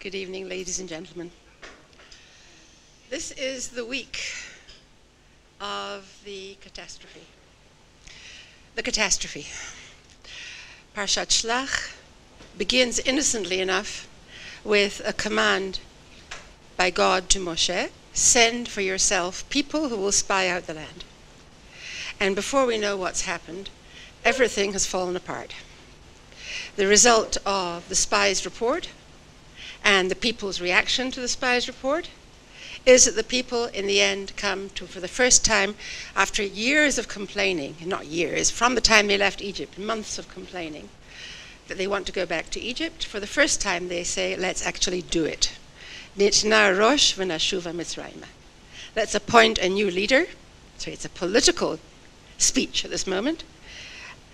Good evening, ladies and gentlemen. This is the week of the catastrophe. The catastrophe. Parshat Shlach begins innocently enough with a command by God to Moshe, send for yourself people who will spy out the land. And before we know what's happened, everything has fallen apart. The result of the spies' report and the people's reaction to the spies' report is that the people in the end come to, for the first time, after years of complaining, not years, from the time they left Egypt, months of complaining, that they want to go back to Egypt. For the first time they say, let's actually do it. Let's appoint a new leader. So it's a political speech at this moment.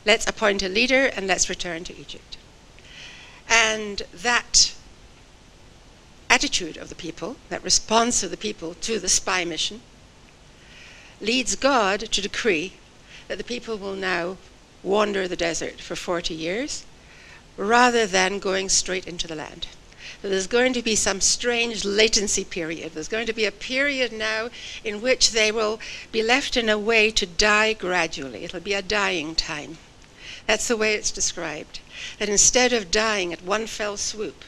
Let's appoint a leader and let's return to Egypt. And that attitude of the people, that response of the people to the spy mission, leads God to decree that the people will now wander the desert for 40 years rather than going straight into the land. So there's going to be some strange latency period. There's going to be a period now in which they will be left in a way to die gradually. It'll be a dying time. That's the way it's described. That instead of dying at one fell swoop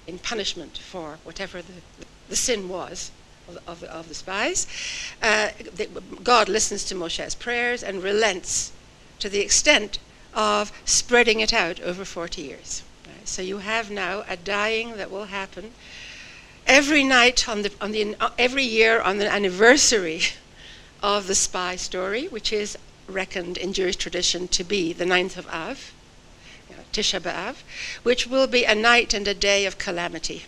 in punishment for whatever the sin was of the spies, God listens to Moshe's prayers and relents to the extent of spreading it out over 40 years. Right? So you have now a dying that will happen every night every year on the anniversary of the spy story, which is reckoned in Jewish tradition to be the 9th of Av, Tisha B'Av, which will be a night and a day of calamity.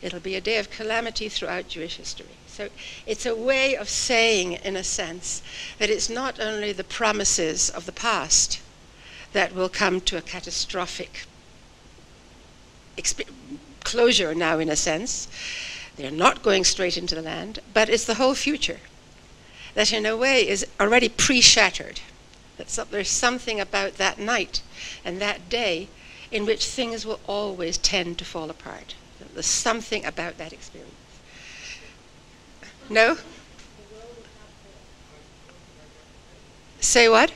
It'll be a day of calamity throughout Jewish history. So it's a way of saying, in a sense, that it's not only the promises of the past that will come to a catastrophic closure now, in a sense. They're not going straight into the land, but it's the whole future that in a way is already pre-shattered. There's something about that night and that day in which things will always tend to fall apart. There's something about that experience. No? Say what?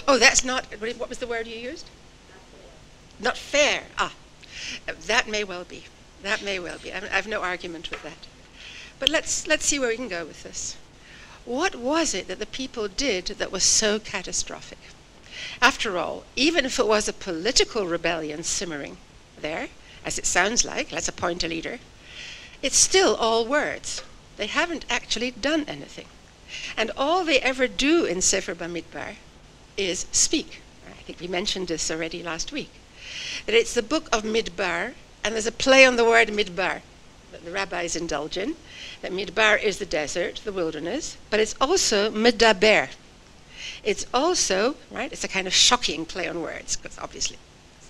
Oh, that's not, what was the word you used? Not fair. Ah, that may well be. That may well be. I have no argument with that. But let's see where we can go with this. What was it that the people did that was so catastrophic? After all, even if it was a political rebellion simmering there, as it sounds like, let's appoint a leader, it's still all words. They haven't actually done anything. And all they ever do in Sefer Bamidbar is speak. I think we mentioned this already last week. That it's the book of Midbar, and there's a play on the word Midbar that the rabbis indulge in, that Midbar is the desert, the wilderness, but it's also Medaber. It's also, right, it's a kind of shocking play on words, because obviously it's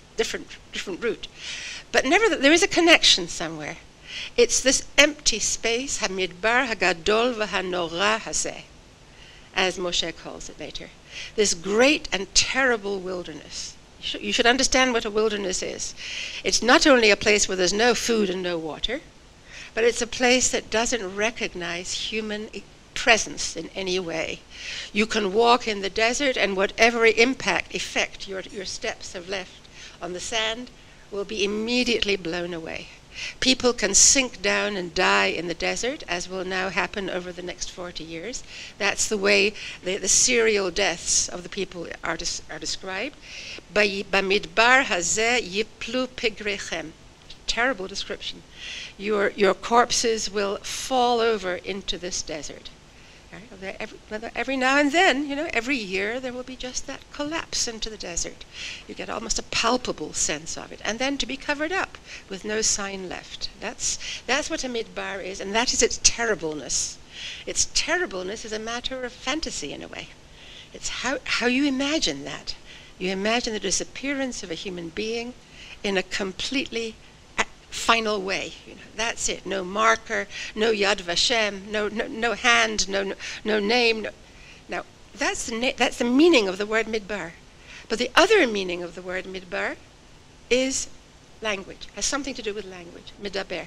different root. But nevertheless, there is a connection somewhere. It's this empty space, HaMidbar HaGadol VaHaNorah Hazeh, as Moshe calls it later. This great and terrible wilderness. You should understand what a wilderness is. It's not only a place where there's no food and no water, but it's a place that doesn't recognize human presence in any way. You can walk in the desert, and whatever effect your steps have left on the sand will be immediately blown away. People can sink down and die in the desert, as will now happen over the next 40 years. That's the way the serial deaths of the people are described. Bamidbar hazeh yiplu pigrechem. Terrible description. Your corpses will fall over into this desert. Every now and then, every year there will be just that collapse into the desert. You get almost a palpable sense of it. And then to be covered up with no sign left. That's what a midbar is, and that is its terribleness. Its terribleness is a matter of fantasy in a way. It's how you imagine that. You imagine the disappearance of a human being in a completely final way. That's it. No marker, no Yad Vashem, no hand, no name. Now, that's the meaning of the word midbar. But the other meaning of the word midbar is Language has something to do with language. Medaber.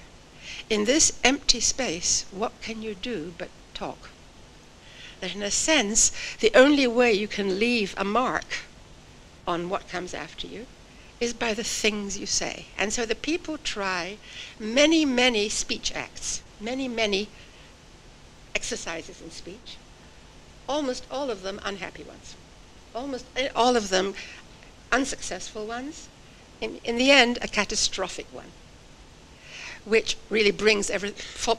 In this empty space, what can you do but talk? That in a sense, the only way you can leave a mark on what comes after you is by the things you say. And so the people try many, many speech acts, many, many exercises in speech, almost all of them unhappy ones, almost all of them unsuccessful ones, in the end a catastrophic one, which really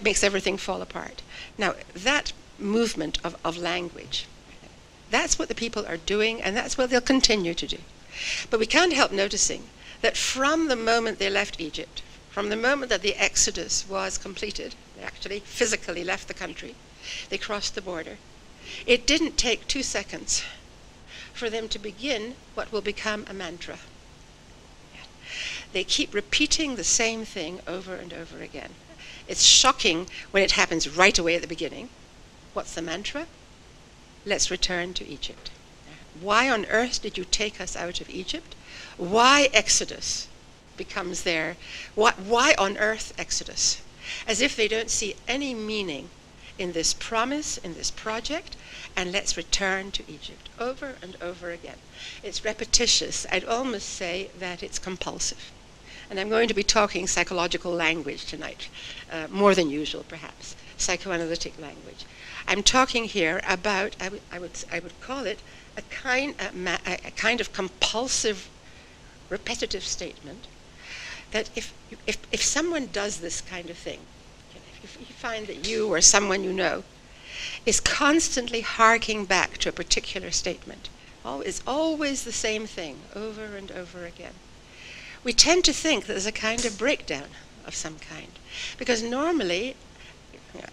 makes everything fall apart. Now that movement of language, that's what the people are doing, and that's what they'll continue to do. But we can't help noticing that from the moment they left Egypt, from the moment that the Exodus was completed, they actually physically left the country, they crossed the border, it didn't take 2 seconds for them to begin what will become a mantra. They keep repeating the same thing over and over again. It's shocking when it happens right away at the beginning. What's the mantra? Let's return to Egypt. Why on earth did you take us out of Egypt? Why Exodus becomes there? Why on earth Exodus? As if they don't see any meaning in this promise, in this project, and let's return to Egypt over and over again. It's repetitious. I'd almost say that it's compulsive. And I'm going to be talking psychological language tonight, more than usual perhaps, psychoanalytic language. I'm talking here about, I would call it a kind of compulsive, repetitive statement that if someone does this kind of thing, if you find that you or someone you know is constantly harking back to a particular statement, it's always the same thing over and over again, we tend to think that there's a kind of breakdown of some kind. Because normally,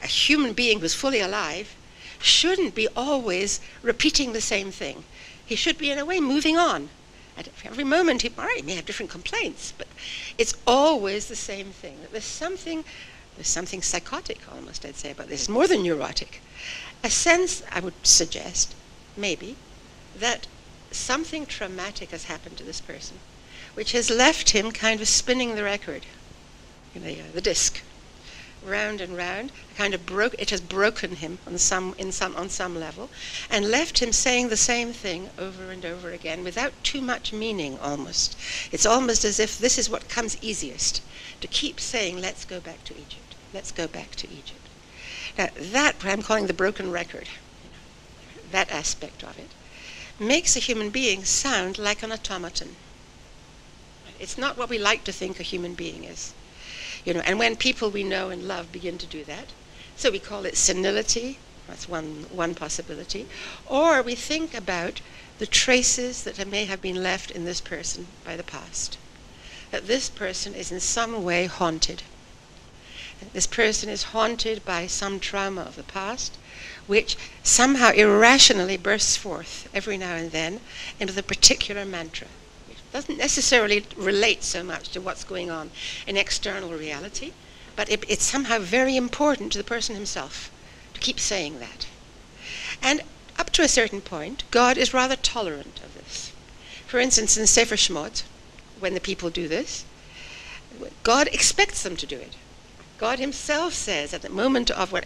a human being who's fully alive shouldn't be always repeating the same thing. He should be, in a way, moving on. At every moment, he may have different complaints, but it's always the same thing. There's something psychotic, almost, I'd say, about this. More than neurotic. A sense, I would suggest, maybe, that something traumatic has happened to this person, which has left him kind of spinning the record, the disc, round and round. It has broken him on some level, and left him saying the same thing over and over again without too much meaning. Almost, it's almost as if this is what comes easiest, to keep saying, "Let's go back to Egypt. Let's go back to Egypt." Now that I'm calling the broken record, that aspect of it, makes a human being sound like an automaton. It's not what we like to think a human being is. And when people we know and love begin to do that, so we call it senility, that's one possibility, or we think about the traces that may have been left in this person by the past, that this person is in some way haunted. This person is haunted by some trauma of the past, which somehow irrationally bursts forth every now and then into the particular mantra. Doesn't necessarily relate so much to what's going on in external reality, but it's somehow very important to the person himself to keep saying that. And up to a certain point, God is rather tolerant of this. For instance, in Sefer Shemot, when the people do this, God expects them to do it. God himself says at the moment of when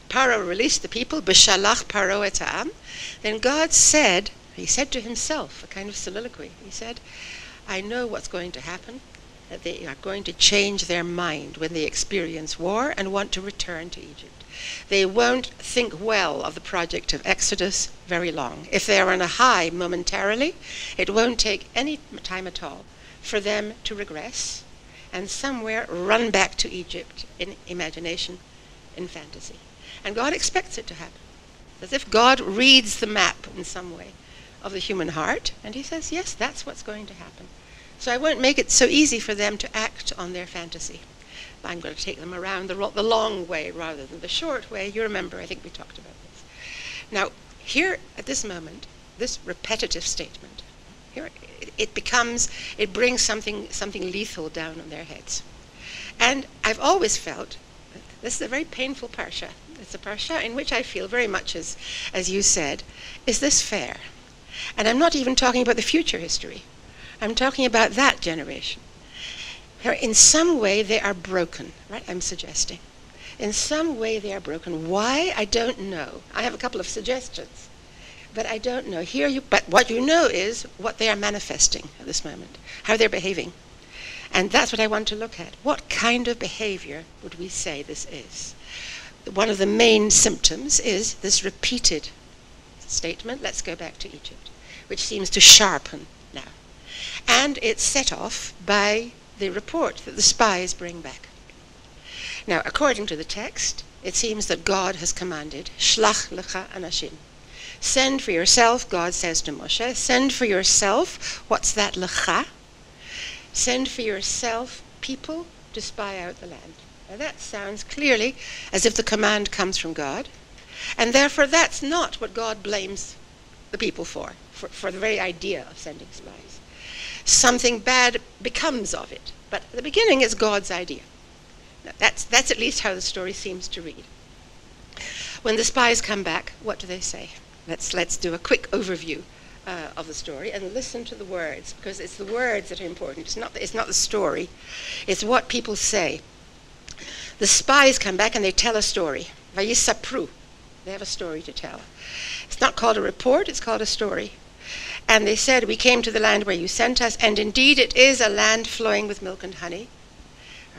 Paro released the people, B'shalach Paro et ha'am, then God said, he said to himself, a kind of soliloquy, he said, I know what's going to happen, that they are going to change their mind when they experience war and want to return to Egypt. They won't think well of the project of Exodus very long. If they are on a high momentarily, it won't take any time at all for them to regress and somewhere run back to Egypt in imagination, in fantasy. And God expects it to happen. As if God reads the map in some way of the human heart, and he says, yes, that's what's going to happen. So I won't make it so easy for them to act on their fantasy. I'm going to take them around the long way rather than the short way. You remember, I think we talked about this. Now, here at this moment, this repetitive statement, here it brings something lethal down on their heads. And I've always felt that this is a very painful parsha. It's a parsha in which I feel very much as you said, is this fair? And I'm not even talking about the future history. I'm talking about that generation. In some way they are broken, right? I'm suggesting. In some way they are broken. Why? I don't know. I have a couple of suggestions, but I don't know. But what you know is what they are manifesting at this moment, how they're behaving. And that's what I want to look at. What kind of behavior would we say this is? One of the main symptoms is this repeated statement, let's go back to Egypt, which seems to sharpen now. And it's set off by the report that the spies bring back. Now, according to the text, it seems that God has commanded, Shlach lecha anashim. Send for yourself, God says to Moshe, send for yourself, what's that lecha? Send for yourself people to spy out the land. Now that sounds clearly as if the command comes from God, and therefore that's not what God blames the people for the very idea of sending spies. Something bad becomes of it, but at the beginning it's God's idea. Now, that's at least how the story seems to read. When the spies come back, what do they say? Let's do a quick overview of the story and listen to the words, because it's the words that are important. It's not the story. It's what people say. The spies come back and they tell a story. Vayisapru. They have a story to tell. It's not called a report, it's called a story. And they said, we came to the land where you sent us, and indeed it is a land flowing with milk and honey.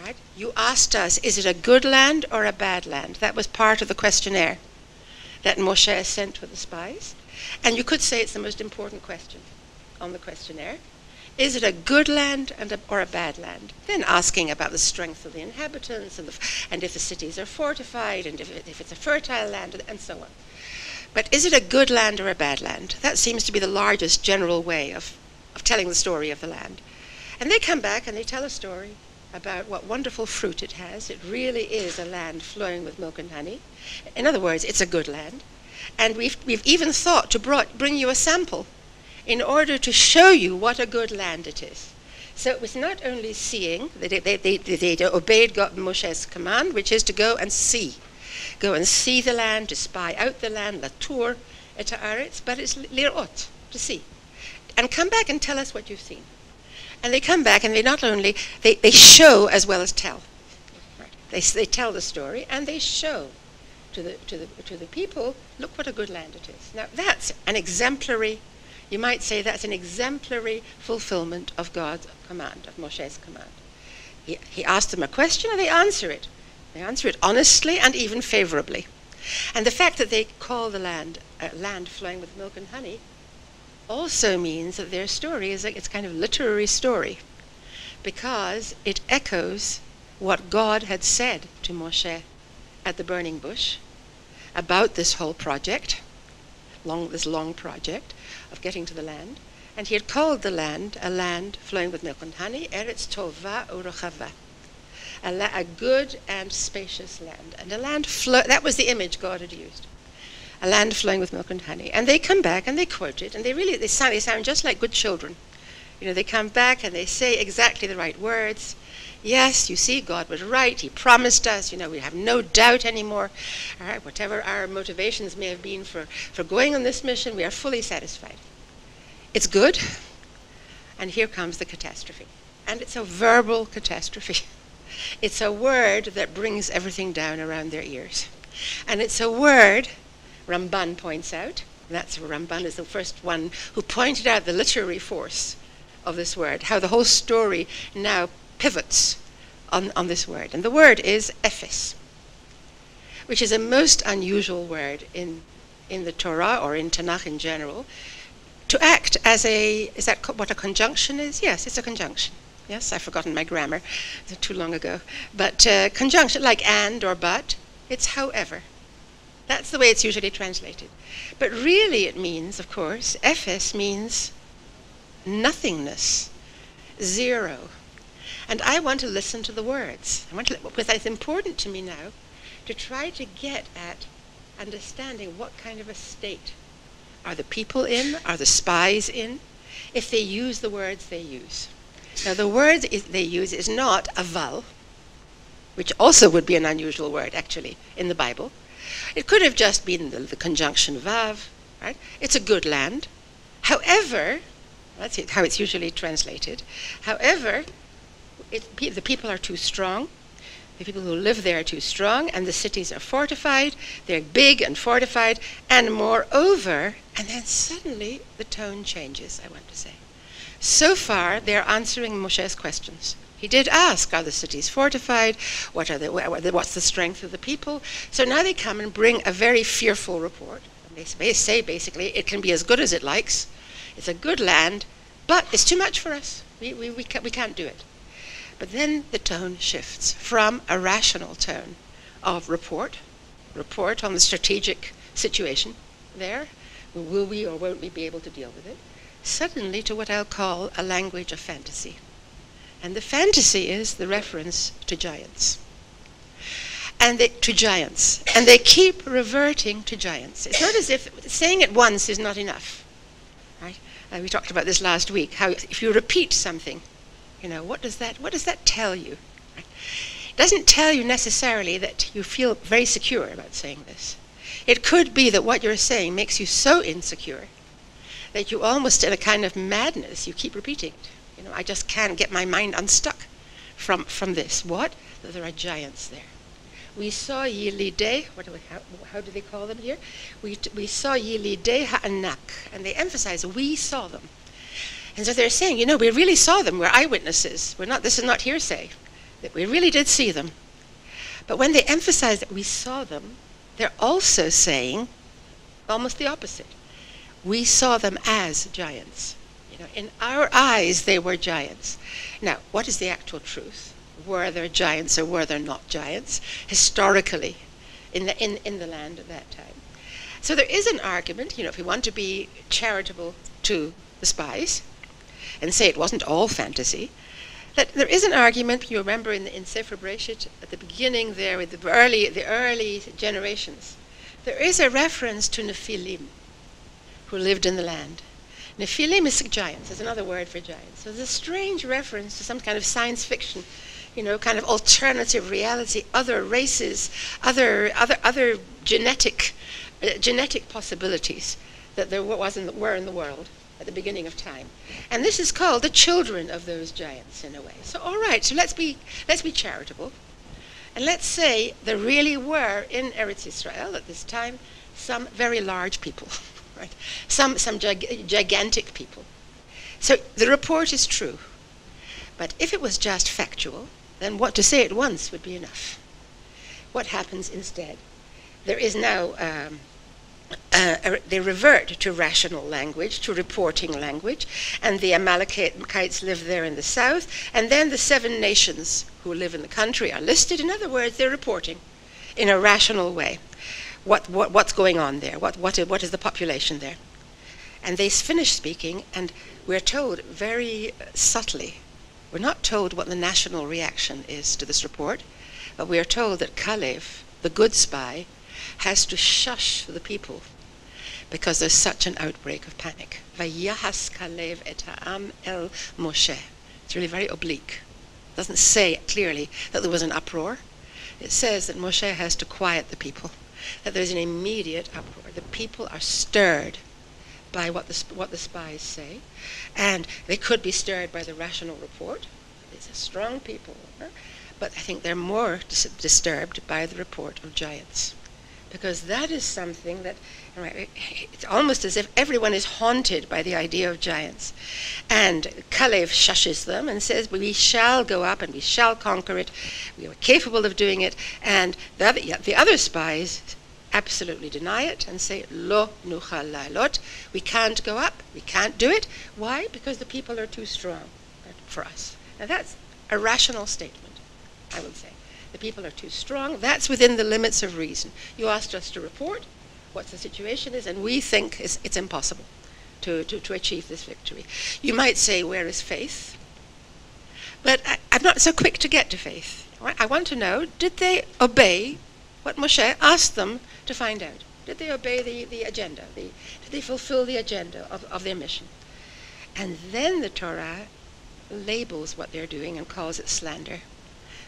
Right? You asked us, is it a good land or a bad land? That was part of the questionnaire that Moshe sent with the spies. And you could say it's the most important question on the questionnaire. Is it a good land or a bad land? Then asking about the strength of the inhabitants and if the cities are fortified and if it's a fertile land and so on. But is it a good land or a bad land? That seems to be the largest general way of telling the story of the land. And they come back and they tell a story about what wonderful fruit it has. It really is a land flowing with milk and honey. In other words, it's a good land. And we've even thought to bring you a sample in order to show you what a good land it is. So it was not only seeing, they obeyed God, Moshe's command, which is to go and see. Go and see the land, to spy out the land, latur et haaretz, but it's lirot, to see. And come back and tell us what you've seen. And they come back and they not only, they show as well as tell. They tell the story and they show to the people, look what a good land it is. Now that's an exemplary, you might say that's an exemplary fulfillment of God's command, of Moshe's command. He asked them a question and they answer it. They answer it honestly and even favorably. And the fact that they call the land land flowing with milk and honey also means that their story is it's kind of literary story, because it echoes what God had said to Moshe at the burning bush about this whole project, this long project of getting to the land. And he had called the land a land flowing with milk and honey, Eretz Tova Urochava. A good and spacious land, and a land that was the image God had used, a land flowing with milk and honey. And they come back and they quote it, and they sound just like good children. You know, they come back and they say exactly the right words. Yes, you see, God was right. He promised us. You know, we have no doubt anymore. All right, whatever our motivations may have been for going on this mission, we are fully satisfied. It's good, and here comes the catastrophe, and it's a verbal catastrophe. It's a word that brings everything down around their ears. And it's a word, Ramban points out, Ramban is the first one who pointed out the literary force of this word, how the whole story now pivots on this word. And the word is ephes, which is a most unusual word in the Torah or in Tanakh in general, to act as is that what a conjunction is? Yes, it's a conjunction. Yes, I've forgotten my grammar, too long ago. But conjunction, like and or but, it's however. That's the way it's usually translated. But really it means, of course, ephes means nothingness, zero. And I want to listen to the words. Because it's important to me now to try to get at understanding what kind of a state are the people in, are the spies in, if they use the words they use. Now, the word they use is not aval, which also would be an unusual word, actually, in the Bible. It could have just been the conjunction vav, right? It's a good land. However, that's how it's usually translated. However, the people are too strong. The people who live there are too strong, and the cities are fortified. They're big and fortified, and moreover, and then suddenly the tone changes, I want to say. So far, they're answering Moshe's questions. He did ask, are the cities fortified? What's the strength of the people? So now they come and bring a very fearful report. And they say, basically, it can be as good as it likes. It's a good land, but it's too much for us. We can't do it. But then the tone shifts from a rational tone of report on the strategic situation there, will we or won't we be able to deal with it, suddenly to what I'll call a language of fantasy. And the fantasy is the reference to giants. And they keep reverting to giants. It's not as if saying it once is not enough. Right? And we talked about this last week, how if you repeat something, what does that tell you? Right? It doesn't tell you necessarily that you feel very secure about saying this. It could be that what you're saying makes you so insecure that you almost, in a kind of madness, you keep repeating it. I just can't get my mind unstuck from this. What? That there are giants there. We saw Yilidei, how do they call them here? We saw Yilidei Ha'anak, and they emphasize we saw them. And so they're saying, we really saw them. We're eyewitnesses. This is not hearsay. That we really did see them. But when they emphasize that we saw them, they're also saying almost the opposite. We saw them as giants. In our eyes, they were giants. Now, what is the actual truth? Were there giants or were there not giants, historically, in the land at that time? So there is an argument, if we want to be charitable to the spies, and say it wasn't all fantasy, that there is an argument, you remember in Sefer Bereshit, at the beginning there with the early generations, there is a reference to Nephilim, who lived in the land. Nephilim is giants, there's another word for giants. So there's a strange reference to some kind of science fiction, kind of alternative reality, other races, other genetic possibilities that were in the world at the beginning of time. And this is called the children of those giants in a way. So all right, so let's be charitable. And let's say there really were in Eretz Israel at this time some very large people. Right. Some gigantic people. So the report is true. But if it was just factual, then to say it once would be enough. What happens instead? There is now, they revert to rational language, to reporting language, and the Amalekites live there in the south, and then the 7 nations who live in the country are listed. In other words, they're reporting in a rational way. What's going on there? What is the population there? And they finish speaking, and we're told very subtly. We're not told what the national reaction is to this report, but we are told that Kalev, the good spy, has to shush the people because there's such an outbreak of panic. Vayahas Kalev et ha'am el Moshe. It's really very oblique. It doesn't say clearly that there was an uproar. It says that Moshe has to quiet the people. That there's an immediate uproar. The people are stirred by what the spies say, and they could be stirred by the rational report. It's a strong people, but I think they're more disturbed by the report of giants, because that is something that it's almost as if everyone is haunted by the idea of giants. And Kalev shushes them and says, we shall go up and we shall conquer it. We are capable of doing it. And the other spies absolutely deny it and say, Lo nuchal la'alot. We can't go up. We can't do it. Why? Because the people are too strong for us. Now that's a rational statement, I would say. The people are too strong. That's within the limits of reason. You asked us to report what the situation is, and we think it's impossible to achieve this victory. You might say, where is faith? But I'm not so quick to get to faith. I want to know, did they obey what Moshe asked them to find out? Did they obey the agenda? Did they fulfill the agenda of their mission? And then the Torah labels what they're doing and calls it slander.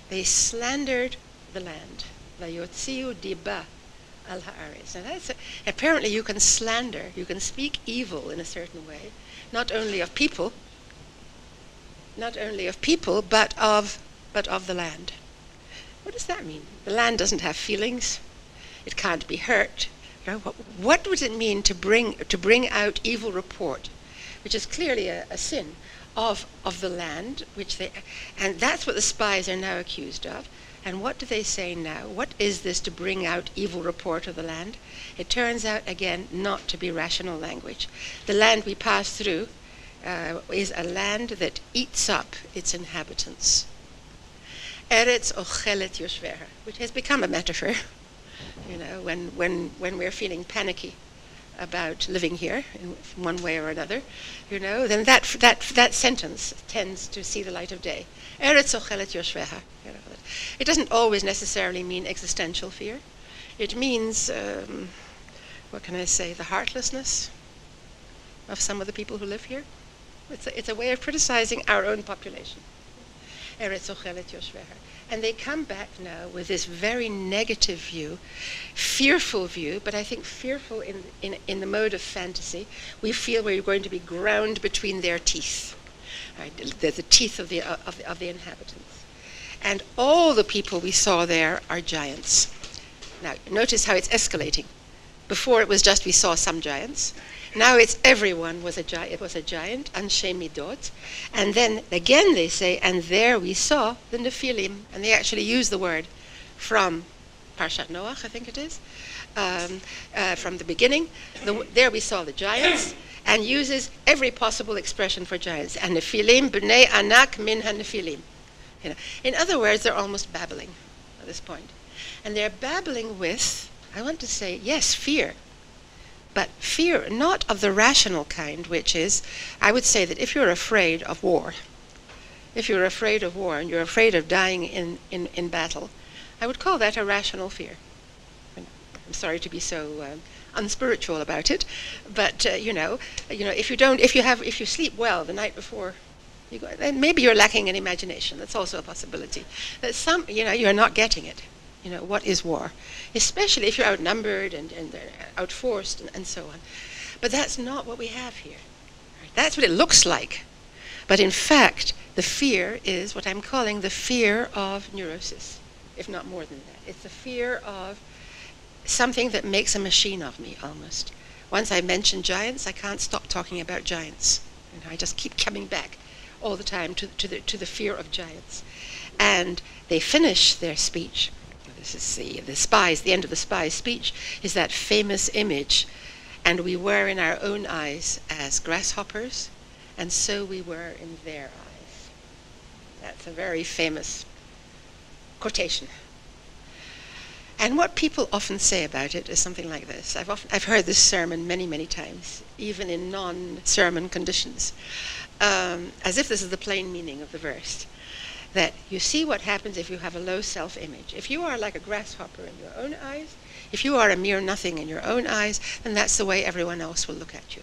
They slandered the land. Vayotziu diba al haaretz. Now apparently you can slander, you can speak evil in a certain way, not only of people, not only of people, but of the land. What does that mean? The land doesn't have feelings. It can't be hurt. You know, what would it mean to bring out evil report, which is clearly a sin of the land, and that's what the spies are now accused of. And what do they say now? What is this to bring out evil report of the land? It turns out, again, not to be rational language. The land we pass through is a land that eats up its inhabitants. Eretz ochelet yoshveha, which has become a metaphor. You know, when we're feeling panicky about living here in one way or another, you know, then that sentence tends to see the light of day. Eretz ochelet yoshveha. You know, it doesn't always necessarily mean existential fear. It means, what can I say, the heartlessness of some of the people who live here. It's a way of criticizing our own population. Eretz ochelet yoshveha. And they come back now with this very negative view, fearful view, but I think fearful in the mode of fantasy. We feel we're going to be ground between their teeth. Right? The teeth of the inhabitants. And all the people we saw there are giants. Now, notice how it's escalating. Before it was just we saw some giants. Now it's everyone was a giant. It was a giant, Anshe Midot. And then again they say, and there we saw the Nephilim. And they actually use the word from Parshat Noach, I think it is, from the beginning. There we saw the giants, and uses every possible expression for giants. And Nephilim, b'nei anak min ha-Nephilim. You know, in other words, they're almost babbling at this point. And they're babbling with, I want to say, yes, fear. But fear not of the rational kind, which is, I would say that if you're afraid of war, and you're afraid of dying in battle, I would call that a rational fear. I'm sorry to be so unspiritual about it, but if you sleep well the night before you go, then maybe you're lacking in imagination. That's also a possibility. That you're not getting it. You know, what is war? Especially if you're outnumbered and outforced and so on. But that's not what we have here. Right? That's what it looks like. But in fact, the fear is what I'm calling the fear of neurosis, if not more than that. It's the fear of something that makes a machine of me, almost. Once I mention giants, I can't stop talking about giants. You know, I just keep coming back all the time to the fear of giants. And they finish their speech. This is the spies, the end of the spies' speech, is that famous image. And we were in our own eyes as grasshoppers, and so we were in their eyes. That's a very famous quotation. And what people often say about it is something like this. I've heard this sermon many, many times, even in non-sermon conditions, as if this is the plain meaning of the verse. That you see what happens if you have a low self-image. If you are like a grasshopper in your own eyes, if you are a mere nothing in your own eyes, then that's the way everyone else will look at you.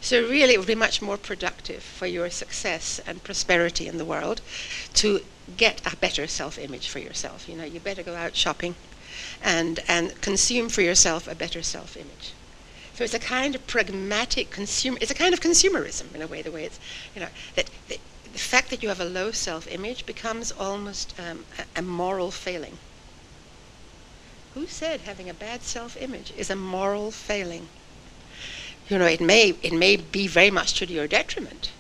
So really it would be much more productive for your success and prosperity in the world to get a better self-image for yourself. You know, you better go out shopping and consume for yourself a better self-image. So it's a kind of pragmatic it's a kind of consumerism in a way, the way it's, you know, that the fact that you have a low self-image becomes almost a moral failing. Who said having a bad self-image is a moral failing? You know, it may be very much to your detriment,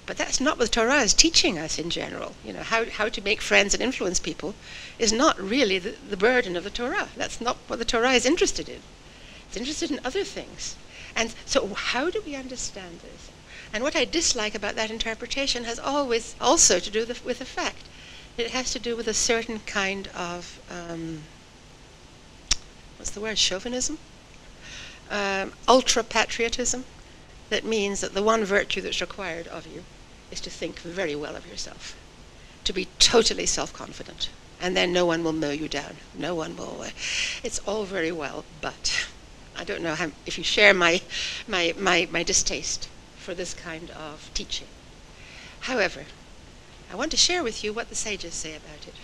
but that's not what the Torah is teaching us in general. You know, how to make friends and influence people is not really the burden of the Torah. That's not what the Torah is interested in. It's interested in other things. And so how do we understand this? And what I dislike about that interpretation has always also to do with the fact that it has to do with a certain kind of, what's the word, chauvinism? Ultra-patriotism, that means that the one virtue that's required of you is to think very well of yourself, to be totally self-confident, and then no one will mow you down. No one will. It's all very well, but I don't know if you share my distaste for this kind of teaching. However, I want to share with you what the sages say about it,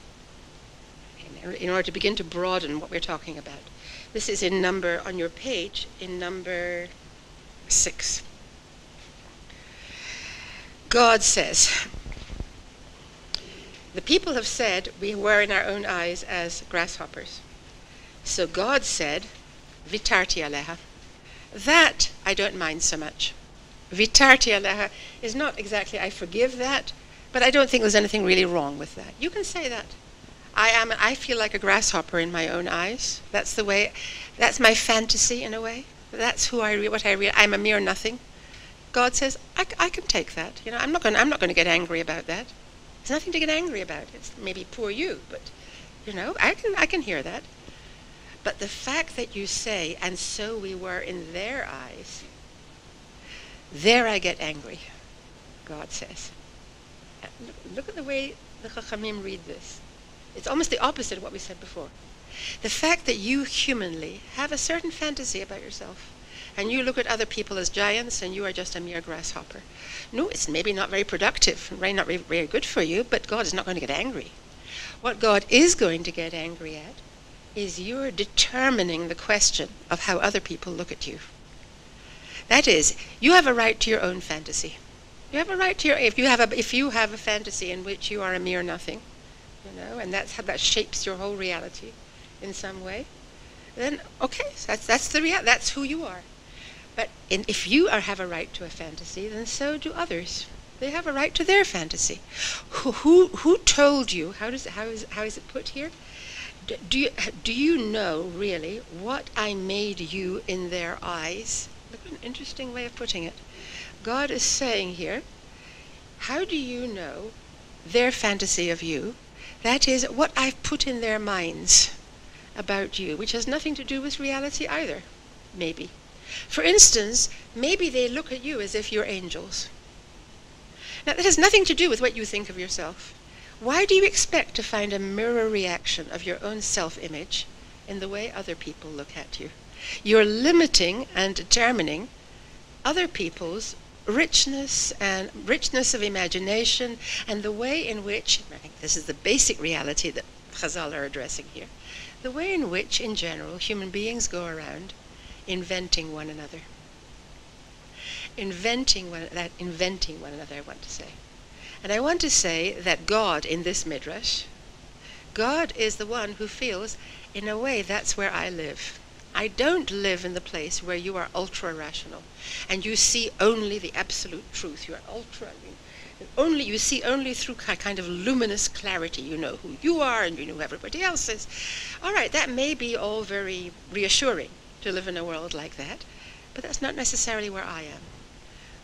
in order to begin to broaden what we're talking about. This is on your page, in number 6. God says, The people have said we were in our own eyes as grasshoppers. So God said, Vitarti aleha. That I don't mind so much. Vitarti aleha is not exactly I forgive that, but I don't think there's anything really wrong with that. You can say that. I feel like a grasshopper in my own eyes. That's my fantasy in a way. That's who I'm a mere nothing. God says, I can take that. I'm not going to get angry about that. There's nothing to get angry about. It's maybe poor you, but I can hear that. But the fact that you say, and so we were in their eyes, there I get angry, God says. Look at the way the Chachamim read this. It's almost the opposite of what we said before. The fact that you humanly have a certain fantasy about yourself, and you look at other people as giants, and you are just a mere grasshopper. No, it's maybe not very productive, not very, very good for you, but God is not going to get angry. What God is going to get angry at is you're determining the question of how other people look at you. That is, you have a right to your own fantasy. You have a right to if you have a fantasy in which you are a mere nothing, and that shapes your whole reality in some way, then okay, that's who you are. But if you have a right to a fantasy, then so do others. They have a right to their fantasy. Who told you? How is it put here? Do you know really what I made you in their eyes? Look at an interesting way of putting it. God is saying here, how do you know their fantasy of you? That is what I've put in their minds about you, which has nothing to do with reality either, maybe. For instance, maybe they look at you as if you're angels. Now, that has nothing to do with what you think of yourself. Why do you expect to find a mirror reaction of your own self-image in the way other people look at you? You're limiting and determining other people's richness of imagination and the way in which, I think this is the basic reality that Chazal are addressing here, the way in which, in general, human beings go around inventing one another. Inventing one another, I want to say. And I want to say that God, in this midrash, God is the one who feels, in a way, that's where I live. I don't live in the place where you are ultra-rational and you see only the absolute truth. You are you see only through kind of luminous clarity. You know who you are and you know who everybody else is. All right, that may be all very reassuring to live in a world like that, but that's not necessarily where I am.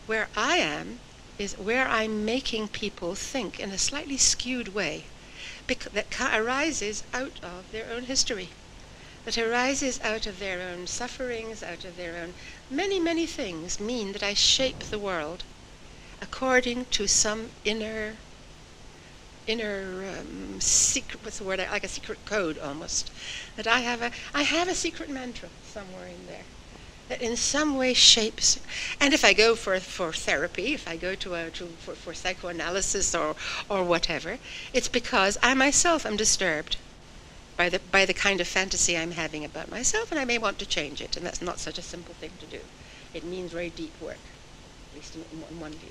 Where I am is where I'm making people think in a slightly skewed way that arises out of their own history, that arises out of their own sufferings, out of their own many, many things mean that I shape the world according to some inner secret, what's the word, like a secret code almost, that I have a secret mantra somewhere in there that in some way shapes. And if I go for therapy, if I go for psychoanalysis or whatever, it's because I myself am disturbed by the kind of fantasy I'm having about myself, and I may want to change it, and that's not such a simple thing to do. It means very deep work, at least in one view.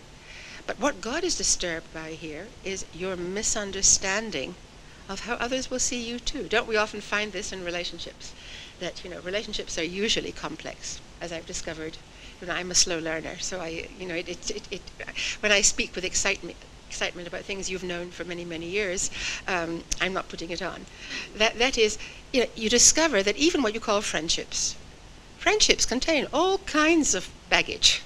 But what God is disturbed by here is your misunderstanding of how others will see you too. Don't we often find this in relationships? That relationships are usually complex, as I've discovered. I'm a slow learner, so when I speak with excitement about things you've known for many, many years, I'm not putting it on. That is, you discover that even what you call friendships contain all kinds of baggage.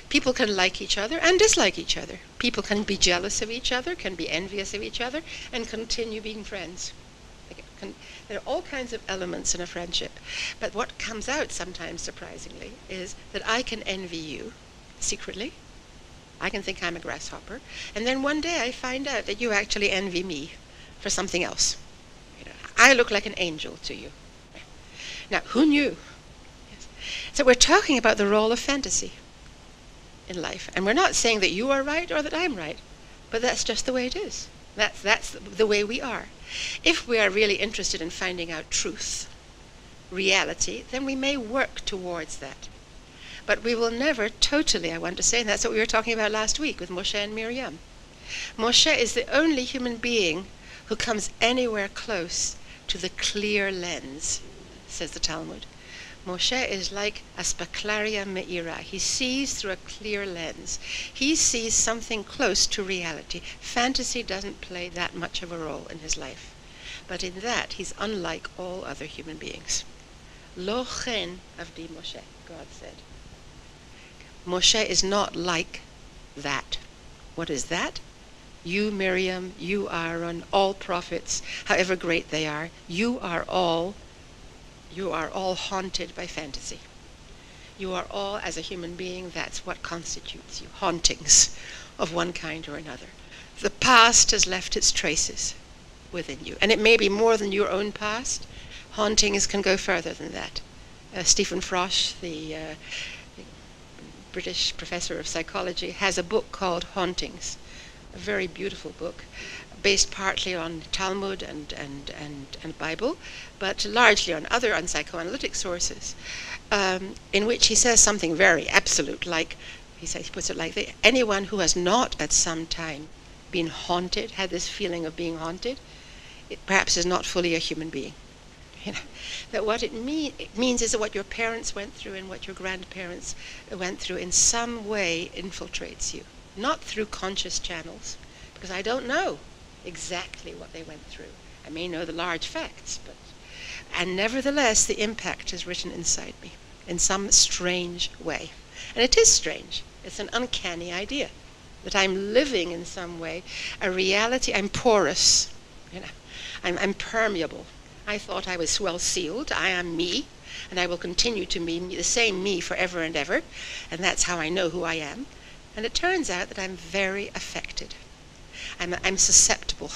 People can like each other and dislike each other. People can be jealous of each other, can be envious of each other, and continue being friends. There are all kinds of elements in a friendship. But what comes out sometimes, surprisingly, is that I can envy you secretly. I can think I'm a grasshopper. And then one day I find out that you actually envy me for something else. I look like an angel to you. Now, who knew? Yes. So we're talking about the role of fantasy in life. And we're not saying that you are right or that I'm right. But that's just the way it is. That's the way we are. If we are really interested in finding out truth, reality, then we may work towards that. But we will never totally, I want to say, and that's what we were talking about last week with Moshe and Miriam. Moshe is the only human being who comes anywhere close to the clear lens, says the Talmud. Moshe is like a spaklaria me'ira. He sees through a clear lens. He sees something close to reality. Fantasy doesn't play that much of a role in his life. But in that, he's unlike all other human beings. Lo chen avdi Moshe, God said. Moshe is not like that. What is that? You, Miriam, you, Aaron, all prophets, however great they are, you are all haunted by fantasy. You are all, as a human being, that's what constitutes you, hauntings of one kind or another. The past has left its traces within you, and it may be more than your own past. Hauntings can go further than that. Stephen Frosch, the British professor of psychology, has a book called Hauntings, a very beautiful book, based partly on Talmud and Bible, but largely on psychoanalytic sources, in which he says something very absolute, like, he puts it like this: anyone who has not at some time been haunted, had this feeling of being haunted, it perhaps is not fully a human being. You know, that what it means is that what your parents went through and what your grandparents went through in some way infiltrates you, not through conscious channels, because I don't know exactly what they went through. I may know the large facts, and nevertheless the impact is written inside me in some strange way. And it is strange. It's an uncanny idea that I'm living in some way a reality. I'm porous, I'm permeable. I thought I was well sealed. I am me, and I will continue to be the same me forever and ever, and that's how I know who I am. And it turns out that I'm very affected. I'm susceptible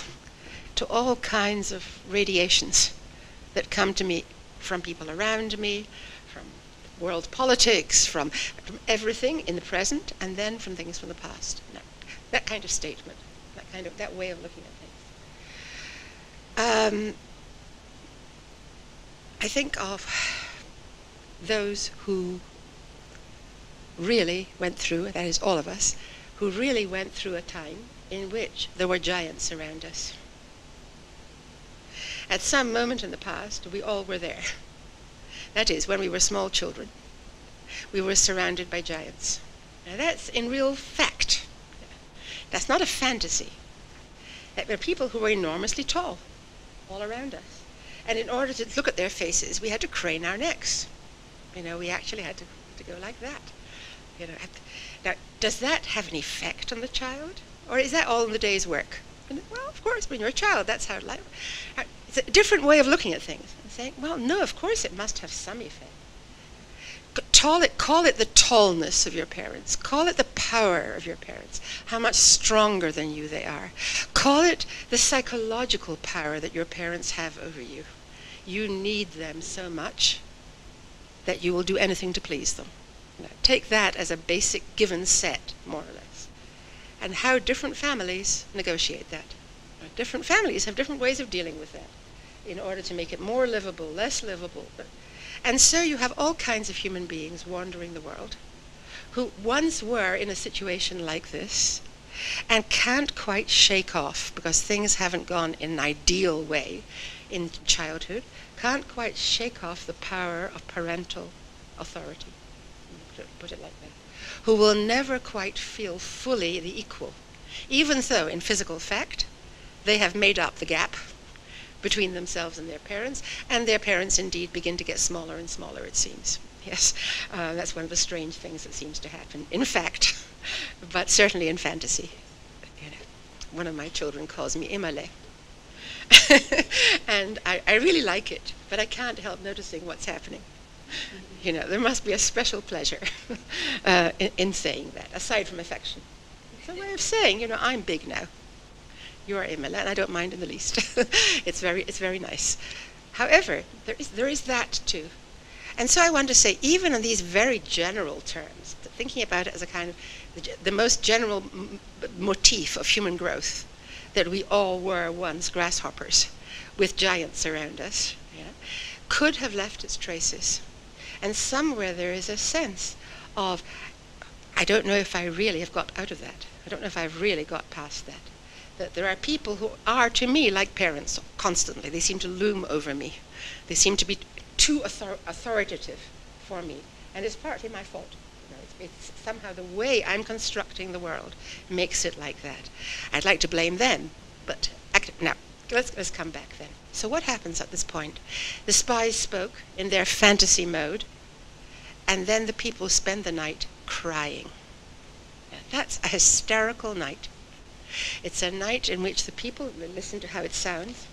to all kinds of radiations that come to me from people around me, from world politics, from everything in the present, and then from things from the past. Now, that kind of statement, that way of looking at things. I think of those who really went through, that is all of us, who really went through a time in which there were giants around us. At some moment in the past, we all were there. That is, when we were small children, we were surrounded by giants. Now that's in real fact. That's not a fantasy. There were people who were enormously tall all around us. And in order to look at their faces, we had to crane our necks. We actually had to go like that. Now, does that have an effect on the child? Or is that all in the day's work? Well, of course, when you're a child, that's how life. It's a different way of looking at things and saying, well, no, of course it must have some effect. Call it the tallness of your parents. Call it the power of your parents, how much stronger than you they are. Call it the psychological power that your parents have over you. You need them so much that you will do anything to please them. Take that as a basic given set, more or less. And how different families negotiate that. Different families have different ways of dealing with that in order to make it more livable, less livable. And so you have all kinds of human beings wandering the world who once were in a situation like this and can't quite shake off, because things haven't gone in an ideal way in childhood, can't quite shake off the power of parental authority, put it like that, who will never quite feel fully the equal, even though in physical fact they have made up the gap between themselves and their parents indeed begin to get smaller and smaller, it seems. Yes, that's one of the strange things that seems to happen, in fact, but certainly in fantasy. One of my children calls me Imale. And I really like it, but I can't help noticing what's happening. There must be a special pleasure in saying that, aside from affection. It's a way of saying, I'm big now. You are Imale, and I don't mind in the least. It's very nice. However, there is that too. And so I want to say, even in these very general terms, thinking about it as a kind of the most general motif of human growth, that we all were once grasshoppers with giants around us, could have left its traces. And somewhere there is a sense of, I don't know if I really have got out of that. I don't know if I've really got past that. That there are people who are, to me, like parents constantly. They seem to loom over me. They seem to be too authoritative for me. And it's partly my fault. It's somehow the way I'm constructing the world makes it like that. I'd like to blame them, but now, let's come back then. So what happens at this point? The spies spoke in their fantasy mode, and then the people spend the night crying. That's a hysterical night. It's a night in which the people, listen to how it sounds.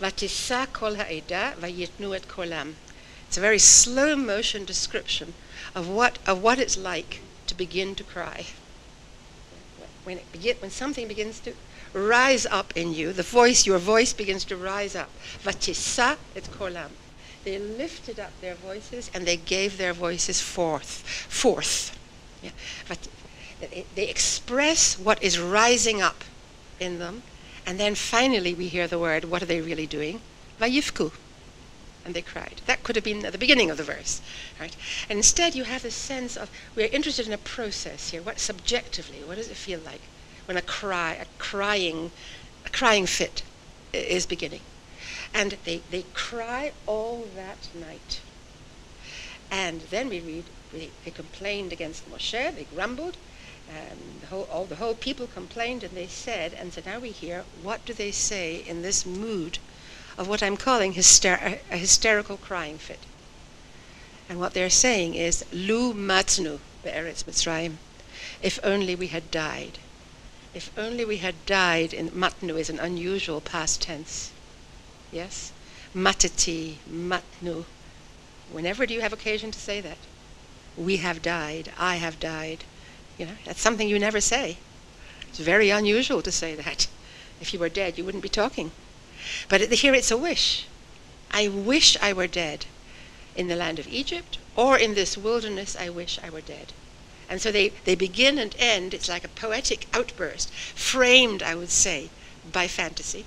Vatissa kol ha'eda vayitnu et kolam. It's a very slow motion description of what it's like to begin to cry. When something begins to rise up in you, your voice begins to rise up. Vatissa et kolam. They lifted up their voices and they gave their voices forth. Yeah. They express what is rising up in them, and then finally we hear the word, what are they really doing? Vayivku. And they cried. That could have been at the beginning of the verse. Right? And instead you have this sense of, we're interested in a process here. What does it feel like when a crying fit is beginning? And they cry all that night. And then we read, they complained against Moshe, they grumbled, and the whole people complained, and they said, and so now we hear, what do they say in this mood of what I'm calling a hysterical crying fit? And what they're saying is, Lu matnu be'eretz Mitzrayim. If only we had died. If only we had died. In matnu is an unusual past tense. Yes? Matati, matnu. Whenever do you have occasion to say that? We have died. I have died. That's something you never say. It's very unusual to say that. If you were dead, you wouldn't be talking. But here it's a wish. I wish I were dead. In the land of Egypt, or in this wilderness, I wish I were dead. And so they begin and end, it's like a poetic outburst, framed, I would say, by fantasy.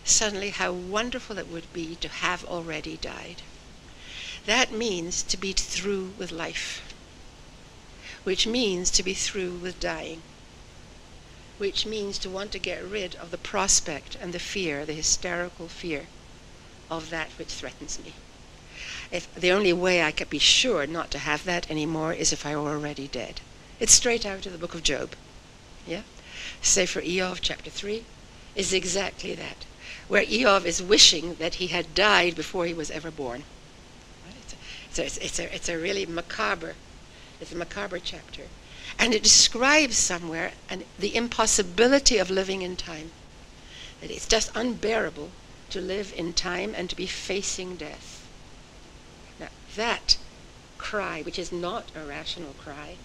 Suddenly, how wonderful it would be to have already died. That means to be through with life, which means to be through with dying, which means to want to get rid of the prospect and the fear, the hysterical fear of that which threatens me. If the only way I could be sure not to have that anymore is if I were already dead. It's straight out of the book of Job. Yeah? Sefer Eov, chapter 3, is exactly that, where Eov is wishing that he had died before he was ever born. So it's a really macabre. It's a macabre chapter. And it describes somewhere the impossibility of living in time. That it's just unbearable to live in time and to be facing death. Now, that cry, which is not a rational cry,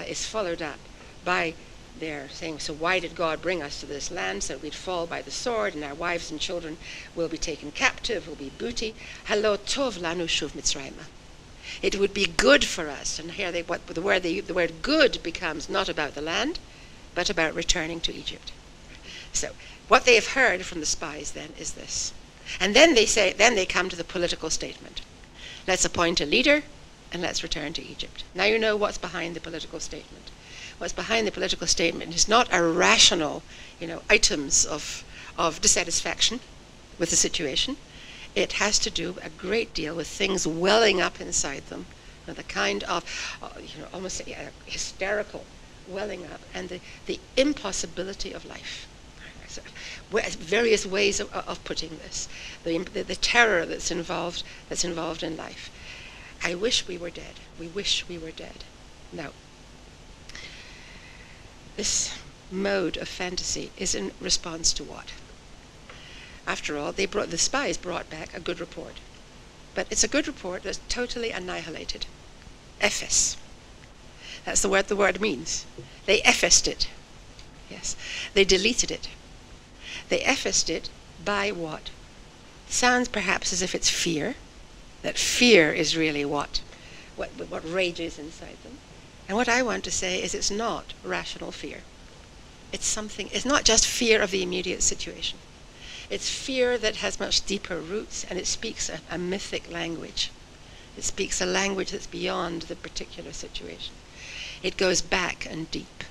is followed up by their saying, so why did God bring us to this land? So we'd fall by the sword, and our wives and children will be taken captive, will be booty. Halo tov lanu shuv Mitzrayim. It would be good for us. And here the word good becomes not about the land, but about returning to Egypt. So what they have heard from the spies then is this. And then they come to the political statement. Let's appoint a leader and let's return to Egypt. Now you know what's behind the political statement. What's behind the political statement is not a rational, items of dissatisfaction with the situation. It has to do a great deal with things welling up inside them, the kind of, almost hysterical welling up, and the impossibility of life. So, various ways of putting this, the terror that's involved in life. I wish we were dead. We wish we were dead. Now, this mode of fantasy is in response to what? After all, the spies brought back a good report. But it's a good report that's totally annihilated. Ephes. That's the word means. They ephesed it. Yes. They deleted it. They ephesed it by what? Sounds perhaps as if it's fear. That fear is really what rages inside them. And what I want to say is it's not rational fear. It's not just fear of the immediate situation. It's fear that has much deeper roots, and it speaks a mythic language. It speaks a language that's beyond the particular situation. It goes back and deep.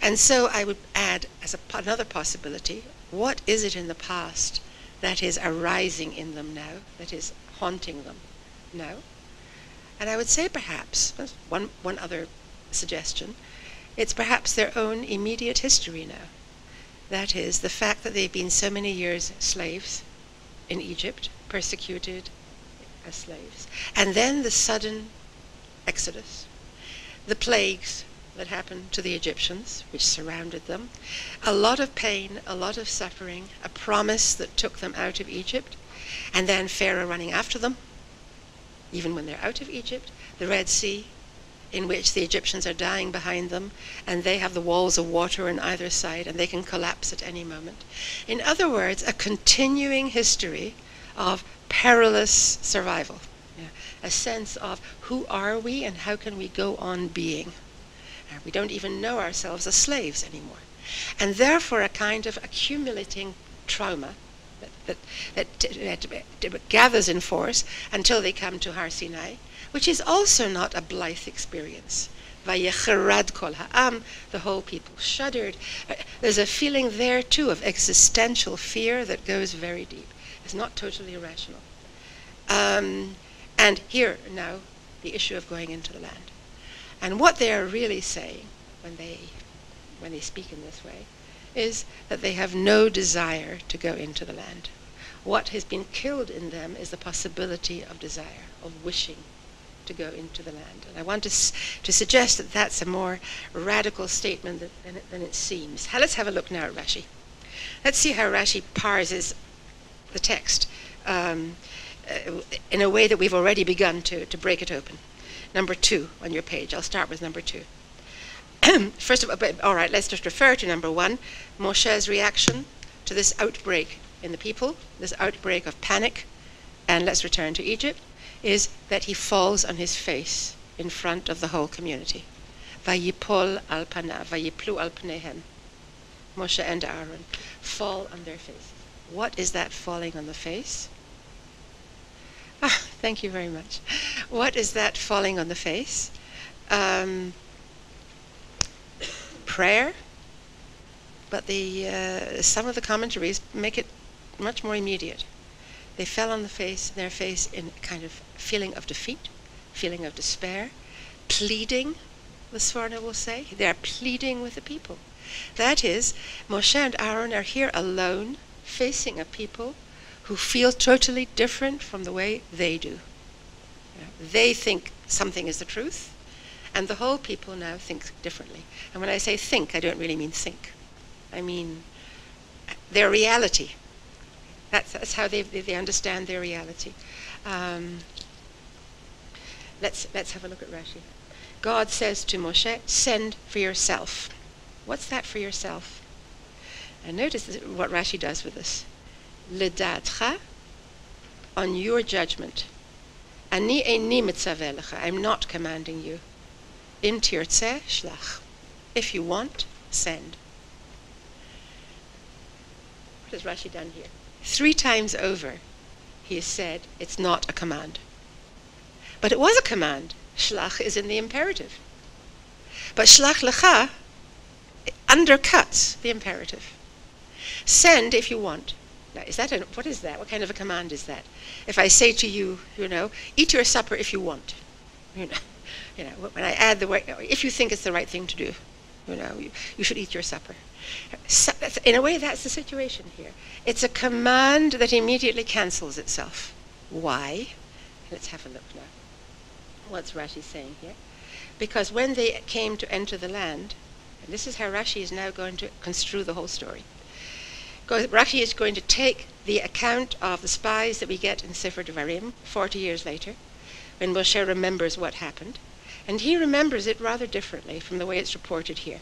And so I would add as another possibility, what is it in the past that is arising in them now, that is haunting them now? And I would say perhaps, one other suggestion, it's perhaps their own immediate history now. That is, the fact that they've been so many years slaves in Egypt, persecuted as slaves, and then the sudden exodus, the plagues that happened to the Egyptians, which surrounded them, a lot of pain, a lot of suffering, a promise that took them out of Egypt, and then Pharaoh running after them, even when they're out of Egypt, the Red Sea, in which the Egyptians are dying behind them, and they have the walls of water on either side, and they can collapse at any moment. In other words, a continuing history of perilous survival, a sense of who are we and how can we go on being. We don't even know ourselves as slaves anymore. And therefore a kind of accumulating trauma that gathers in force until they come to Har Sinai, which is also not a blithe experience. Vayecharad kol ha'am, the whole people shuddered. There's a feeling there too of existential fear that goes very deep. It's not totally irrational. And here now, the issue of going into the land. And what they are really saying when they speak in this way is that they have no desire to go into the land. What has been killed in them is the possibility of desire, of wishing to go into the land. And I want to suggest that that's a more radical statement than it seems. Let's have a look now at Rashi. Let's see how Rashi parses the text in a way that we've already begun to break it open. Number 2 on your page. I'll start with number 2. First of all, right, let's just refer to number 1, Moshe's reaction to this outbreak in the people, this outbreak of panic, and let's return to Egypt, is that he falls on his face in front of the whole community. Vayipol al panav, vayiplu al pnehem. Moshe and Aaron fall on their faces. What is that falling on the face? Thank you very much. What is that falling on the face? Prayer, but some of the commentaries make it much more immediate. They fell on their face in a kind of feeling of defeat, feeling of despair, pleading, the Sforno will say. They are pleading with the people. That is, Moshe and Aaron are here alone, facing a people who feel totally different from the way they do. They think something is the truth, and the whole people now think differently. And when I say think, I don't really mean think. I mean their reality. That's how they understand their reality. Let's have a look at Rashi. God says to Moshe, send for yourself. What's that for yourself? And notice what Rashi does with this. Ledatcha, on your judgment. Ani eini mitzaveh lecha, I'm not commanding you. Im tirtzeh shlach. If you want, send. What has Rashi done here? 3 times over, he has said it's not a command. But it was a command. Shlach is in the imperative. But shlach lecha undercuts the imperative. Send if you want. Now, what is that? What kind of a command is that? If I say to you, eat your supper if you want. When I add the word, if you think it's the right thing to do, you should eat your supper. So, in a way, that's the situation here. It's a command that immediately cancels itself. Why? Let's have a look now. What's Rashi saying here? Because when they came to enter the land, and this is how Rashi is now going to construe the whole story. Rashi is going to take the account of the spies that we get in Sefer Devarim 40 years later, when Moshe remembers what happened, and he remembers it rather differently from the way it's reported here.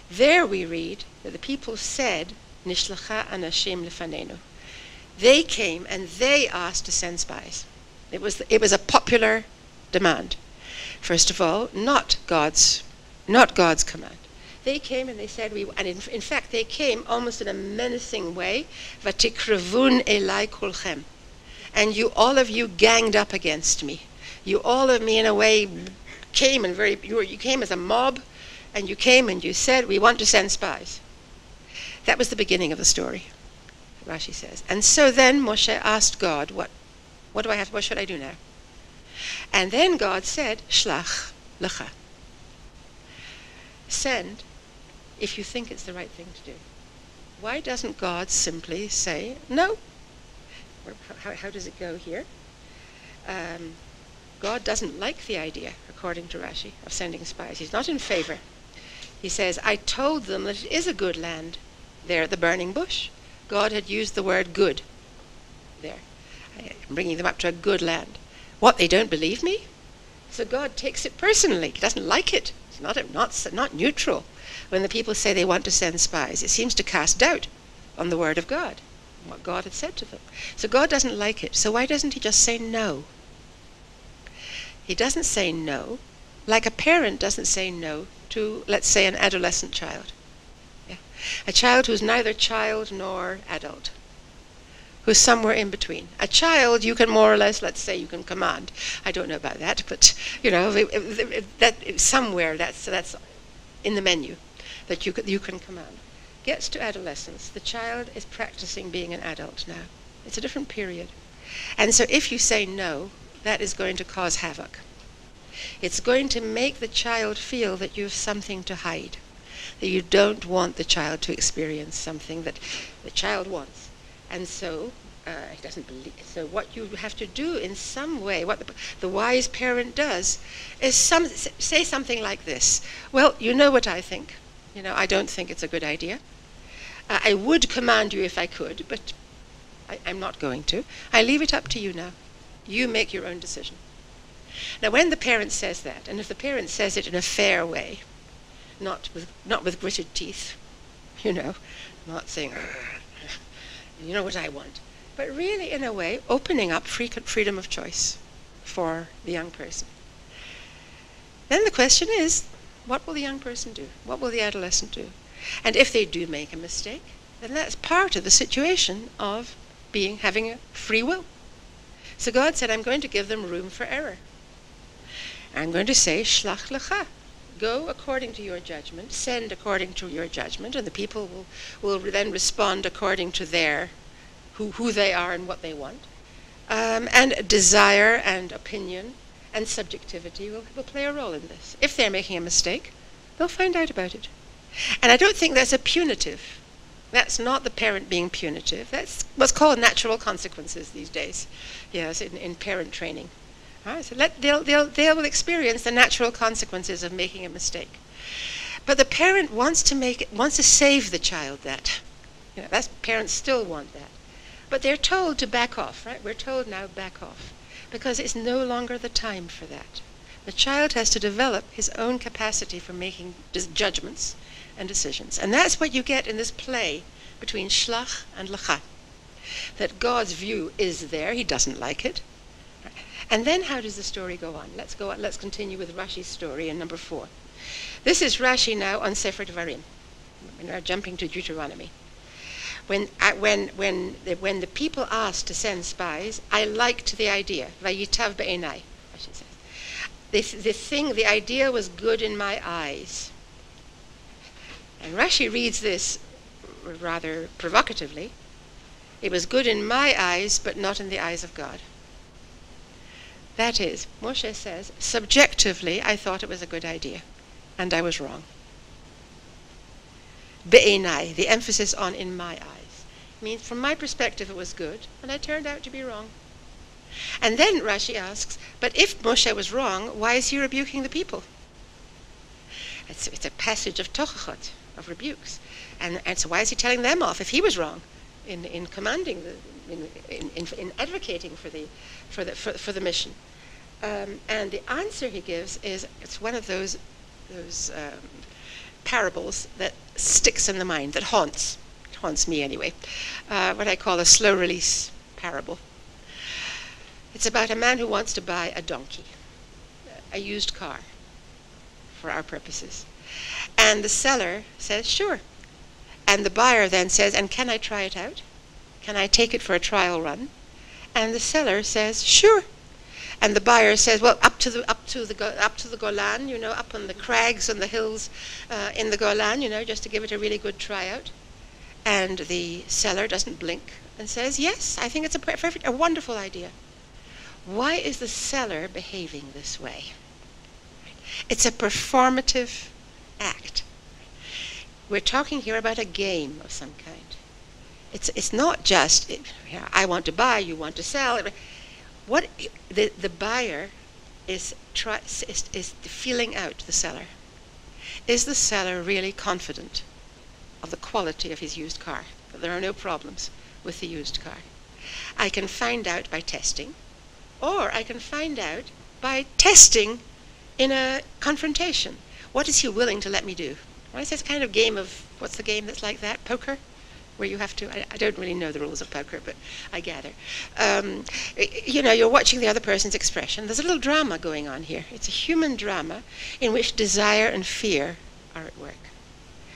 There we read that the people said, Nishlacha anashim lefanenu. They came and they asked to send spies. It was a popular demand. First of all, not God's command. They came and they said, in fact they came almost in a menacing way, Vatikrevun elai kulchem. And all of you ganged up against me. You all of me in a way came and you came as a mob, and you came and you said, we want to send spies. That was the beginning of the story, Rashi says. And so then Moshe asked God, what should I do now? And then God said, Shlach lecha. Send if you think it's the right thing to do. Why doesn't God simply say no? How does it go here? God doesn't like the idea, according to Rashi, of sending spies. He's not in favor. He says, I told them that it is a good land there at the burning bush. God had used the word good there. I'm bringing them up to a good land. What, they don't believe me? So God takes it personally. He doesn't like it. It's not neutral. When the people say they want to send spies, it seems to cast doubt on the word of God, what God had said to them. So God doesn't like it. So why doesn't he just say no? He doesn't say no, like a parent doesn't say no to, let's say, an adolescent child. Yeah? A child who's neither child nor adult, who's somewhere in between. A child you can more or less, let's say, you can command. I don't know about that, but somewhere that's in the menu that you can command. Gets to adolescence, the child is practicing being an adult now. It's a different period. And so if you say no, that is going to cause havoc. It's going to make the child feel that you have something to hide, that you don't want the child to experience something that the child wants. And so he doesn't believe. So what you have to do in some way, what the wise parent does, is say something like this. Well, you know what I think. I don't think it's a good idea. I would command you if I could, but I'm not going to. I leave it up to you now. You make your own decision. Now, when the parent says that, and if the parent says it in a fair way, not with gritted teeth, not saying, you know what I want, but really in a way opening up freedom of choice for the young person. Then the question is, what will the young person do? What will the adolescent do? And if they do make a mistake, then that's part of the situation of having a free will. So God said, I'm going to give them room for error. I'm going to say, Shlach lecha. Go according to your judgment, send according to your judgment, and the people will then respond according to who they are and what they want. And desire and opinion and subjectivity will play a role in this. If they're making a mistake, they'll find out about it. And I don't think that's a punitive. That's not the parent being punitive. That's what's called natural consequences these days. Yes, in parent training. Right, so they will experience the natural consequences of making a mistake. But the parent wants to save the child that. Parents still want that. But they're told to back off, right? We're told now back off. Because it's no longer the time for that. The child has to develop his own capacity for making judgments and decisions. And that's what you get in this play between Shlach and Lecha. That God's view is there, he doesn't like it. And then how does the story go on? Let's continue with Rashi's story in number 4. This is Rashi now on Sefer Devarim. We're now jumping to Deuteronomy. When the people asked to send spies, I liked the idea. Vayitav be'enai, Rashi says. The idea was good in my eyes. And Rashi reads this rather provocatively. It was good in my eyes, but not in the eyes of God. That is, Moshe says, subjectively, I thought it was a good idea, and I was wrong. Be'enai, the emphasis on in my eyes, means from my perspective it was good, and I turned out to be wrong. And then Rashi asks, but if Moshe was wrong, why is he rebuking the people? It's a passage of tochachot, of rebukes. And so why is he telling them off if he was wrong in commanding, in advocating for the mission? And the answer he gives is, it's one of those parables that sticks in the mind, that haunts me anyway, what I call a slow release parable. It's about a man who wants to buy a donkey, a used car, for our purposes. And the seller says, sure. And the buyer then says, and can I try it out? Can I take it for a trial run? And the seller says, sure. And the buyer says, well, up to the Golan, up on the crags and the hills in the Golan, just to give it a really good tryout. And the seller doesn't blink and says, yes, I think it's a wonderful idea. Why is the seller behaving this way? It's a performative act. We're talking here about a game of some kind. It's not just, I want to buy, you want to sell. What the buyer is feeling out the seller. Is the seller really confident of the quality of his used car? That there are no problems with the used car. I can find out by testing, or I can find out by testing in a confrontation. What is he willing to let me do? Well, it's this kind of game of, what's the game that's like that? Poker? Where you have to, I don't really know the rules of poker, but I gather. You're watching the other person's expression. There's a little drama going on here. It's a human drama in which desire and fear are at work.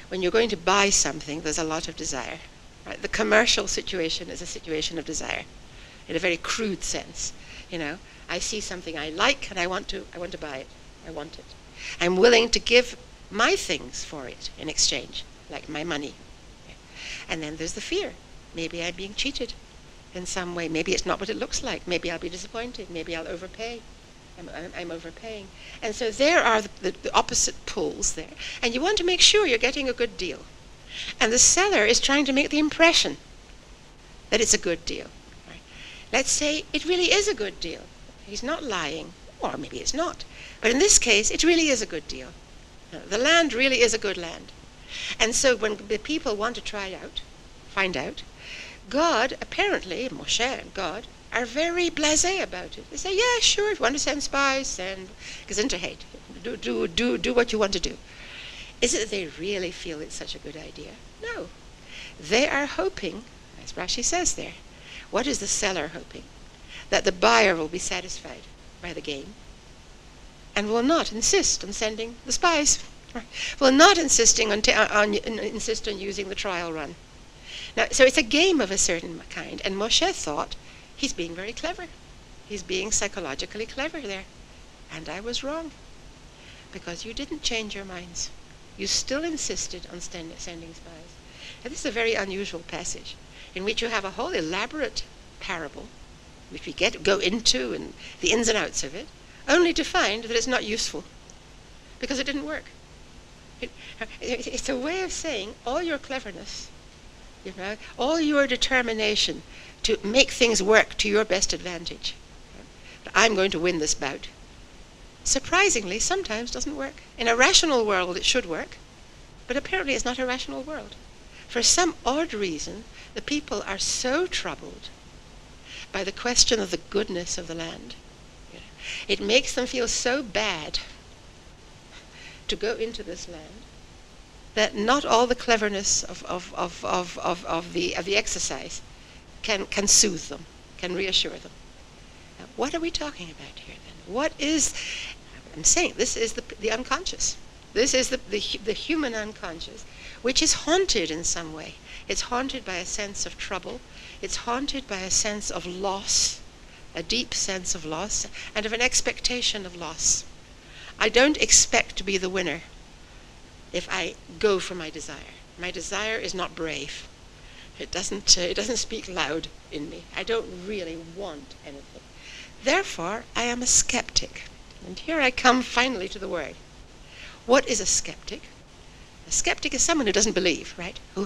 When you're going to buy something, there's a lot of desire. Right? The commercial situation is a situation of desire, in a very crude sense. I see something I like and I want to buy it. I want it. I'm willing to give my things for it in exchange, like my money. And then there's the fear. Maybe I'm being cheated in some way. Maybe it's not what it looks like. Maybe I'll be disappointed. Maybe I'll overpay. I'm overpaying. And so there are the opposite poles there. And you want to make sure you're getting a good deal. And the seller is trying to make the impression that it's a good deal. Right? Let's say it really is a good deal. He's not lying. Or maybe it's not. But in this case, it really is a good deal. The land really is a good land. And so when the people want to try out, find out, God, apparently, Moshe and God, are very blasé about it. They say, yeah, sure, if you want to send spies, send Gesundheit. Do what you want to do. Is it that they really feel it's such a good idea? No. They are hoping, as Rashi says there, what is the seller hoping? That the buyer will be satisfied by the game and will not insist on sending the spies. Will not insist on using the trial run. Now, so it's a game of a certain kind, and Moshe thought he's being very clever. He's being psychologically clever there. And I was wrong, because you didn't change your minds. You still insisted on sending spies. And this is a very unusual passage, in which you have a whole elaborate parable, which we go into and the ins and outs of it, only to find that it's not useful, because it didn't work. It's a way of saying all your cleverness, all your determination to make things work to your best advantage. I'm going to win this bout. Surprisingly, sometimes doesn't work. In a rational world, it should work, but apparently it's not a rational world. For some odd reason, the people are so troubled by the question of the goodness of the land. It makes them feel so bad to go into this land that not all the cleverness of the exercise can soothe them, can reassure them. Now, what are we talking about here then? What is, I'm saying this is the unconscious. This is the human unconscious, which is haunted in some way. It's haunted by a sense of trouble. It's haunted by a sense of loss, a deep sense of loss, and of an expectation of loss. I don't expect to be the winner if I go for my desire. My desire is not brave. It doesn't speak loud in me. I don't really want anything. Therefore, I am a skeptic. And here I come finally to the word. What is a skeptic? A skeptic is someone who doesn't believe, right? Who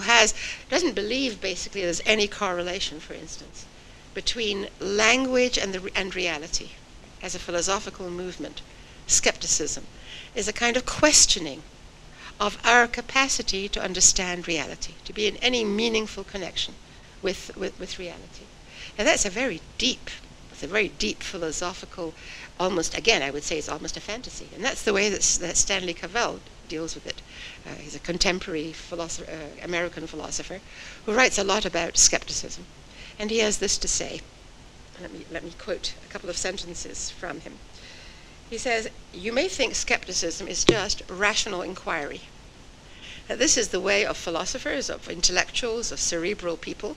doesn't believe basically there's any correlation, for instance, between language and reality. As a philosophical movement, skepticism is a kind of questioning of our capacity to understand reality, to be in any meaningful connection with reality. Now that's a very deep philosophical, almost, again, I would say it's almost a fantasy. And that's the way that Stanley Cavell deals with it. He's a contemporary American philosopher who writes a lot about skepticism. And he has this to say. Let me quote a couple of sentences from him. He says, "You may think skepticism is just rational inquiry. That this is the way of philosophers, of intellectuals, of cerebral people,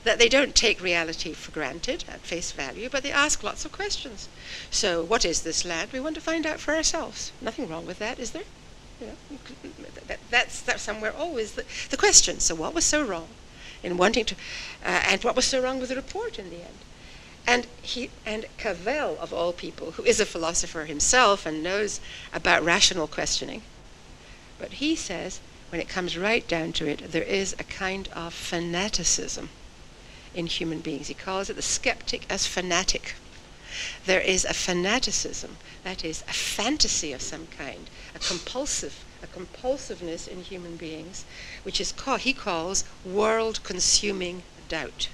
that they don't take reality for granted at face value, but they ask lots of questions. So, what is this land? We want to find out for ourselves. Nothing wrong with that, is there? That's somewhere always the question. So, what was so wrong in wanting to, and what was so wrong with the report in the end? And Cavell, of all people, who is a philosopher himself and knows about rational questioning, but he says, when it comes right down to it, there is a kind of fanaticism in human beings. He calls it the skeptic as fanatic. There is a fanaticism, that is, a fantasy of some kind, a compulsiveness in human beings, which is he calls world-consuming doubt.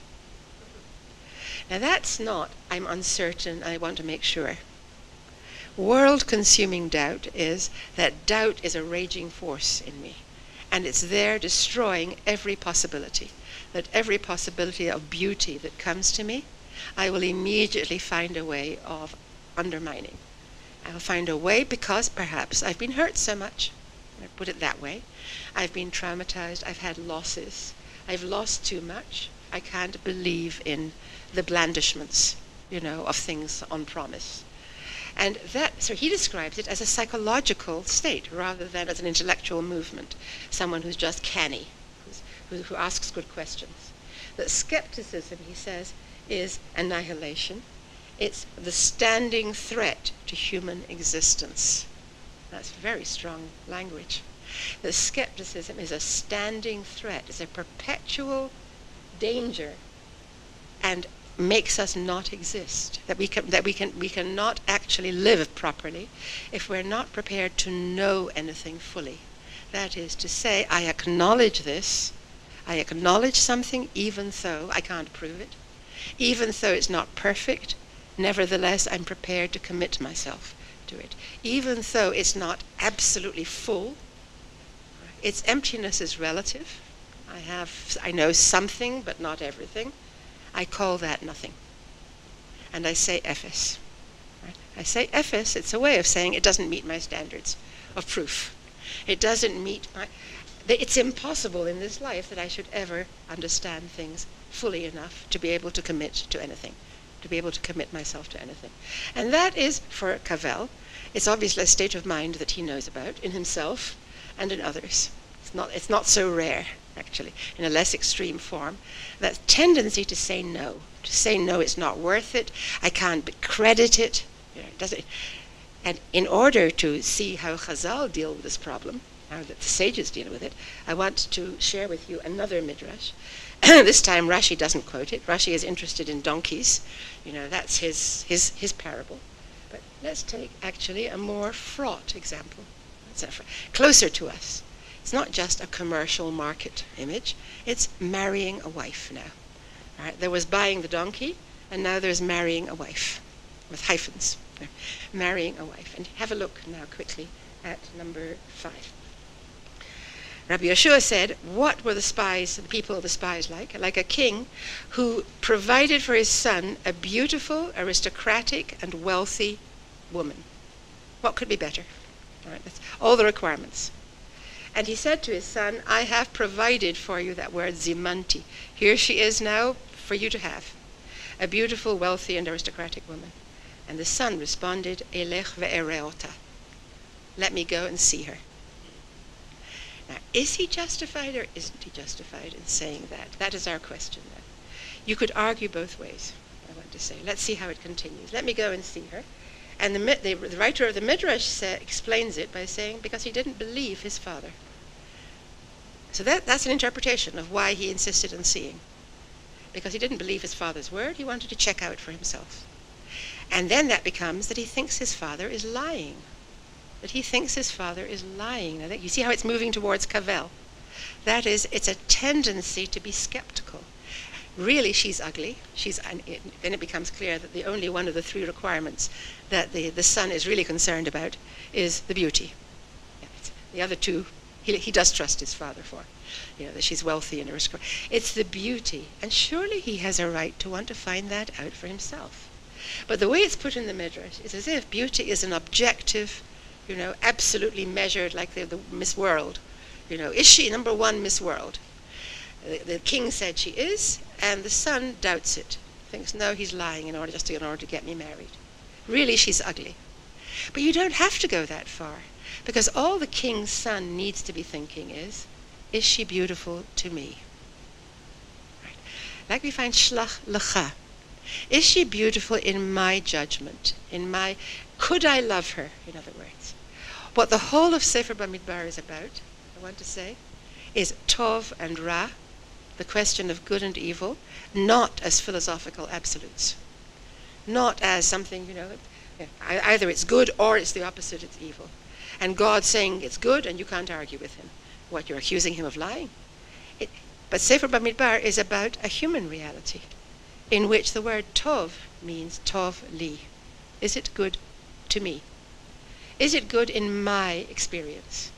Now that's not, I'm uncertain, I want to make sure. World-consuming doubt is that doubt is a raging force in me, and it's there destroying every possibility. That every possibility of beauty that comes to me, I will immediately find a way of undermining. I'll find a way because perhaps I've been hurt so much. I put it that way. I've been traumatized. I've had losses. I've lost too much. I can't believe in the blandishments, of things on promise. And so he describes it as a psychological state rather than as an intellectual movement. Someone who's just canny, who asks good questions. That skepticism, he says, is annihilation. It's the standing threat to human existence. That's very strong language. The skepticism is a standing threat, it's a perpetual danger, and makes us not exist. That we cannot actually live properly if we're not prepared to know anything fully. That is to say, I acknowledge this. I acknowledge something even though I can't prove it, even though it's not perfect. Nevertheless, I'm prepared to commit myself to it, even though it's not absolutely full. Its emptiness is relative. I know something, but not everything. I call that nothing. And I say Ephes. Right? I say Ephes, it's a way of saying it doesn't meet my standards of proof. It doesn't meet it's impossible in this life that I should ever understand things fully enough to be able to commit to anything, to be able to commit myself to anything. And that is, for Cavell, it's obviously a state of mind that he knows about in himself and in others. It's not so rare, actually, in a less extreme form, that tendency to say no, it's not worth it, I can't credit it. And in order to see how Chazal deal with this problem, how that the sages deal with it, I want to share with you another midrash. This time Rashi doesn't quote it. Rashi is interested in donkeys. That's his parable. But let's take actually a more fraught example. Closer to us. It's not just a commercial market image. It's marrying a wife now. All right? There was buying the donkey, and now there's marrying a wife, with hyphens. Marrying a wife. And have a look now quickly at number 5. Rabbi Yeshua said, what were the people of the spies like? Like a king who provided for his son a beautiful, aristocratic, and wealthy woman. What could be better? All right, that's all the requirements. And he said to his son, I have provided for you, that word zimanti. Here she is now for you to have. A beautiful, wealthy, and aristocratic woman. And the son responded, Elech ve'ereota. Let me go and see her. Now, is he justified or isn't he justified in saying that? That is our question now. You could argue both ways, I want to say. Let's see how it continues. Let me go and see her. And the writer of the Midrash explains it by saying, because he didn't believe his father. So that's an interpretation of why he insisted on seeing. Because he didn't believe his father's word, he wanted to check out for himself. And then that becomes that he thinks his father is lying. That he thinks his father is lying. Now, you see how it's moving towards Cavell. That is, it's a tendency to be skeptical. Really, she's ugly. Then it becomes clear that the only one of the 3 requirements that the son is really concerned about is the beauty. The other 2, he does trust his father for. That she's wealthy and aristocratic. It's the beauty. And surely he has a right to want to find that out for himself. But the way it's put in the Midrash is as if beauty is an objective, absolutely measured like the Miss World. Is she number 1 Miss World? The king said she is, and the son doubts it, thinks, no, he's lying in order to get me married. Really, she's ugly. But you don't have to go that far, because all the king's son needs to be thinking is she beautiful to me? Right. Like we find shlach lecha. Is she beautiful in my judgment? Could I love her, in other words? What the whole of Sefer Bamidbar is about, I want to say, is tov and ra, the question of good and evil, not as philosophical absolutes. Not as something, either it's good or it's the opposite, it's evil. And God saying it's good and you can't argue with him. What, you're accusing him of lying? But Sefer Bamidbar is about a human reality in which the word tov means tov li. Is it good to me? Is it good in my experience?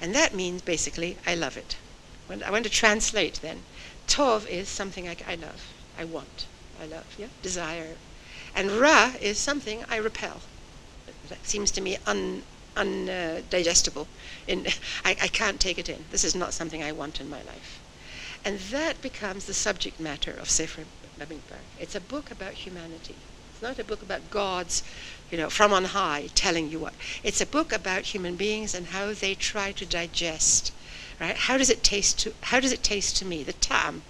And that means basically I love it. I want to translate then. Tov is something I love, I want, I love, desire. And ra is something I repel. That seems to me undigestible. I can't take it in. This is not something I want in my life. And that becomes the subject matter of Sefer Bamidbar. It's a book about humanity. It's not a book about gods, from on high telling you what. It's a book about human beings and how they try to digest. Right? How does it taste to me? The tam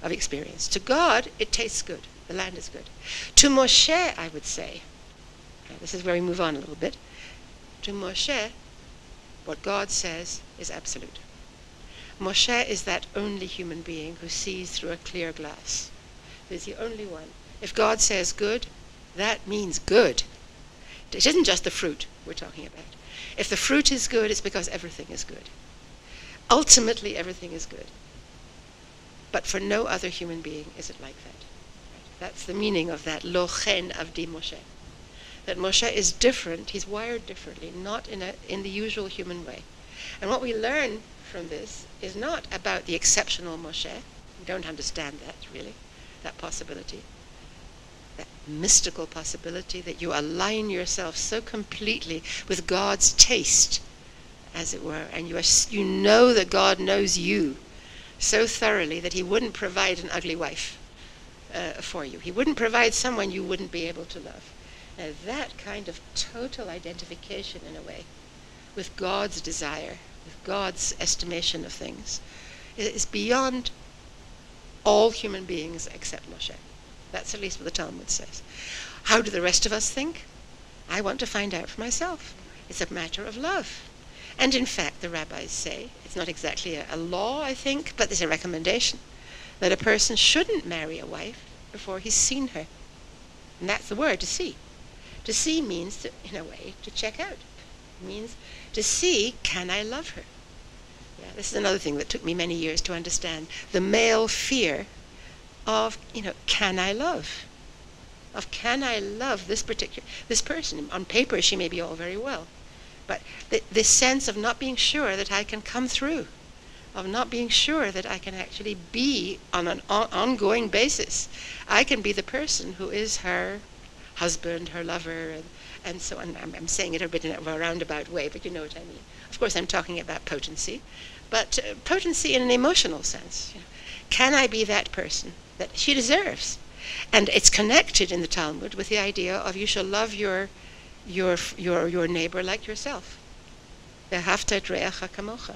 of experience. To God, it tastes good. The land is good. To Moshe, I would say, this is where we move on a little bit. To Moshe, what God says is absolute. Moshe is that only human being who sees through a clear glass. He's the only one. If God says good, that means good. It isn't just the fruit we're talking about. If the fruit is good, it's because everything is good. Ultimately, everything is good. But for no other human being is it like that. That's the meaning of that lo chen avdi Moshe. That Moshe is different, he's wired differently, not in the usual human way. And what we learn from this is not about the exceptional Moshe. We don't understand that, really, that possibility. That mystical possibility that you align yourself so completely with God's taste, as it were, and you know that God knows you so thoroughly that he wouldn't provide an ugly wife for you. He wouldn't provide someone you wouldn't be able to love. Now, that kind of total identification, in a way, with God's desire, with God's estimation of things, is beyond all human beings except Moshe. That's at least what the Talmud says. How do the rest of us think? I want to find out for myself. It's a matter of love. And in fact, the rabbis say, it's not exactly a law, I think, but there's a recommendation, that a person shouldn't marry a wife before he's seen her. And that's the word, to see. To see means, in a way, to check out. It means to see, can I love her? Yeah, this is another thing that took me many years to understand. The male fear of, can I love? Of can I love this person? On paper, she may be all very well. But this sense of not being sure that I can come through, of not being sure that I can actually be on an ongoing basis. I can be the person who is her husband, her lover, and so on. I'm saying it a bit in a roundabout way, but you know what I mean. Of course, I'm talking about potency, but potency in an emotional sense. Can I be that person that she deserves? And it's connected in the Talmud with the idea of you shall love your neighbor like yourself. Ve'ahavta et re'echa kamocha.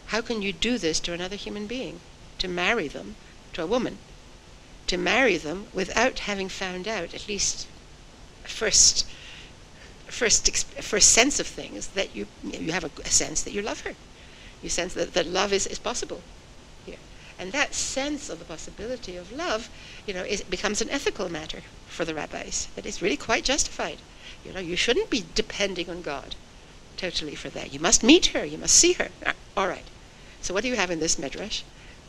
How can you do this to another human being? To marry them, to a woman, to marry them without having found out, at least first sense of things, that you have a sense that you love her. You sense that love is possible here. And that sense of the possibility of love, it becomes an ethical matter for the rabbis. That is really quite justified. You shouldn't be depending on God totally for that. You must meet her. You must see her. All right. So what do you have in this midrash?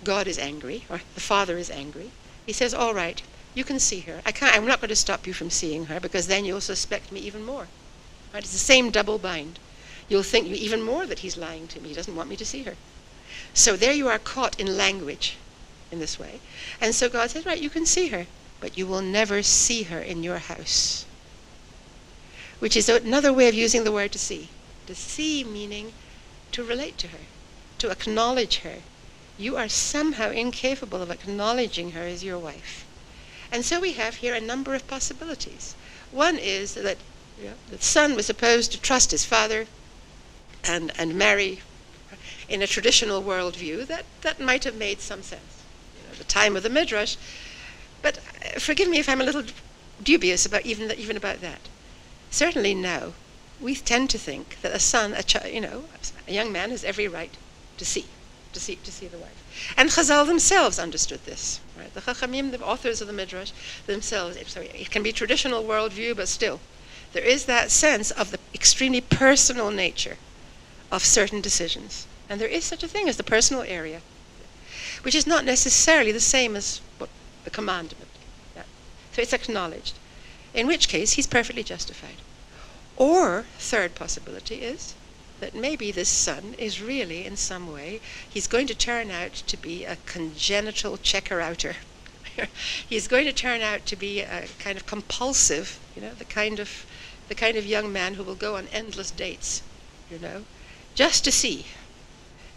God is angry, or the Father is angry. He says, all right, you can see her. I'm not going to stop you from seeing her, because then you'll suspect me even more. Right? It's the same double bind. You'll think even more that he's lying to me. He doesn't want me to see her. So there you are caught in language in this way. And so God says, right, you can see her, but you will never see her in your house. Which is another way of using the word to see. To see meaning to relate to her, to acknowledge her you are somehow incapable of acknowledging her as your wife. And so we have here a number of possibilities. One is that the son was supposed to trust his father and marry in a traditional worldview. That might have made some sense, at the time of the Midrash. But forgive me if I'm a little dubious about even about that. Certainly now, we tend to think that a young man has every right to see the wife. And Chazal themselves understood this. Right? The Chachamim, the authors of the Midrash themselves, it can be traditional worldview, but still, there is that sense of the extremely personal nature of certain decisions. And there is such a thing as the personal area, which is not necessarily the same as the commandment. Yeah. So it's acknowledged, in which case he's perfectly justified. Or, third possibility is that maybe this son is really, in some way, he's going to turn out to be a congenital checker-outer. He's going to turn out to be a kind of compulsive, the kind of young man who will go on endless dates, just to see,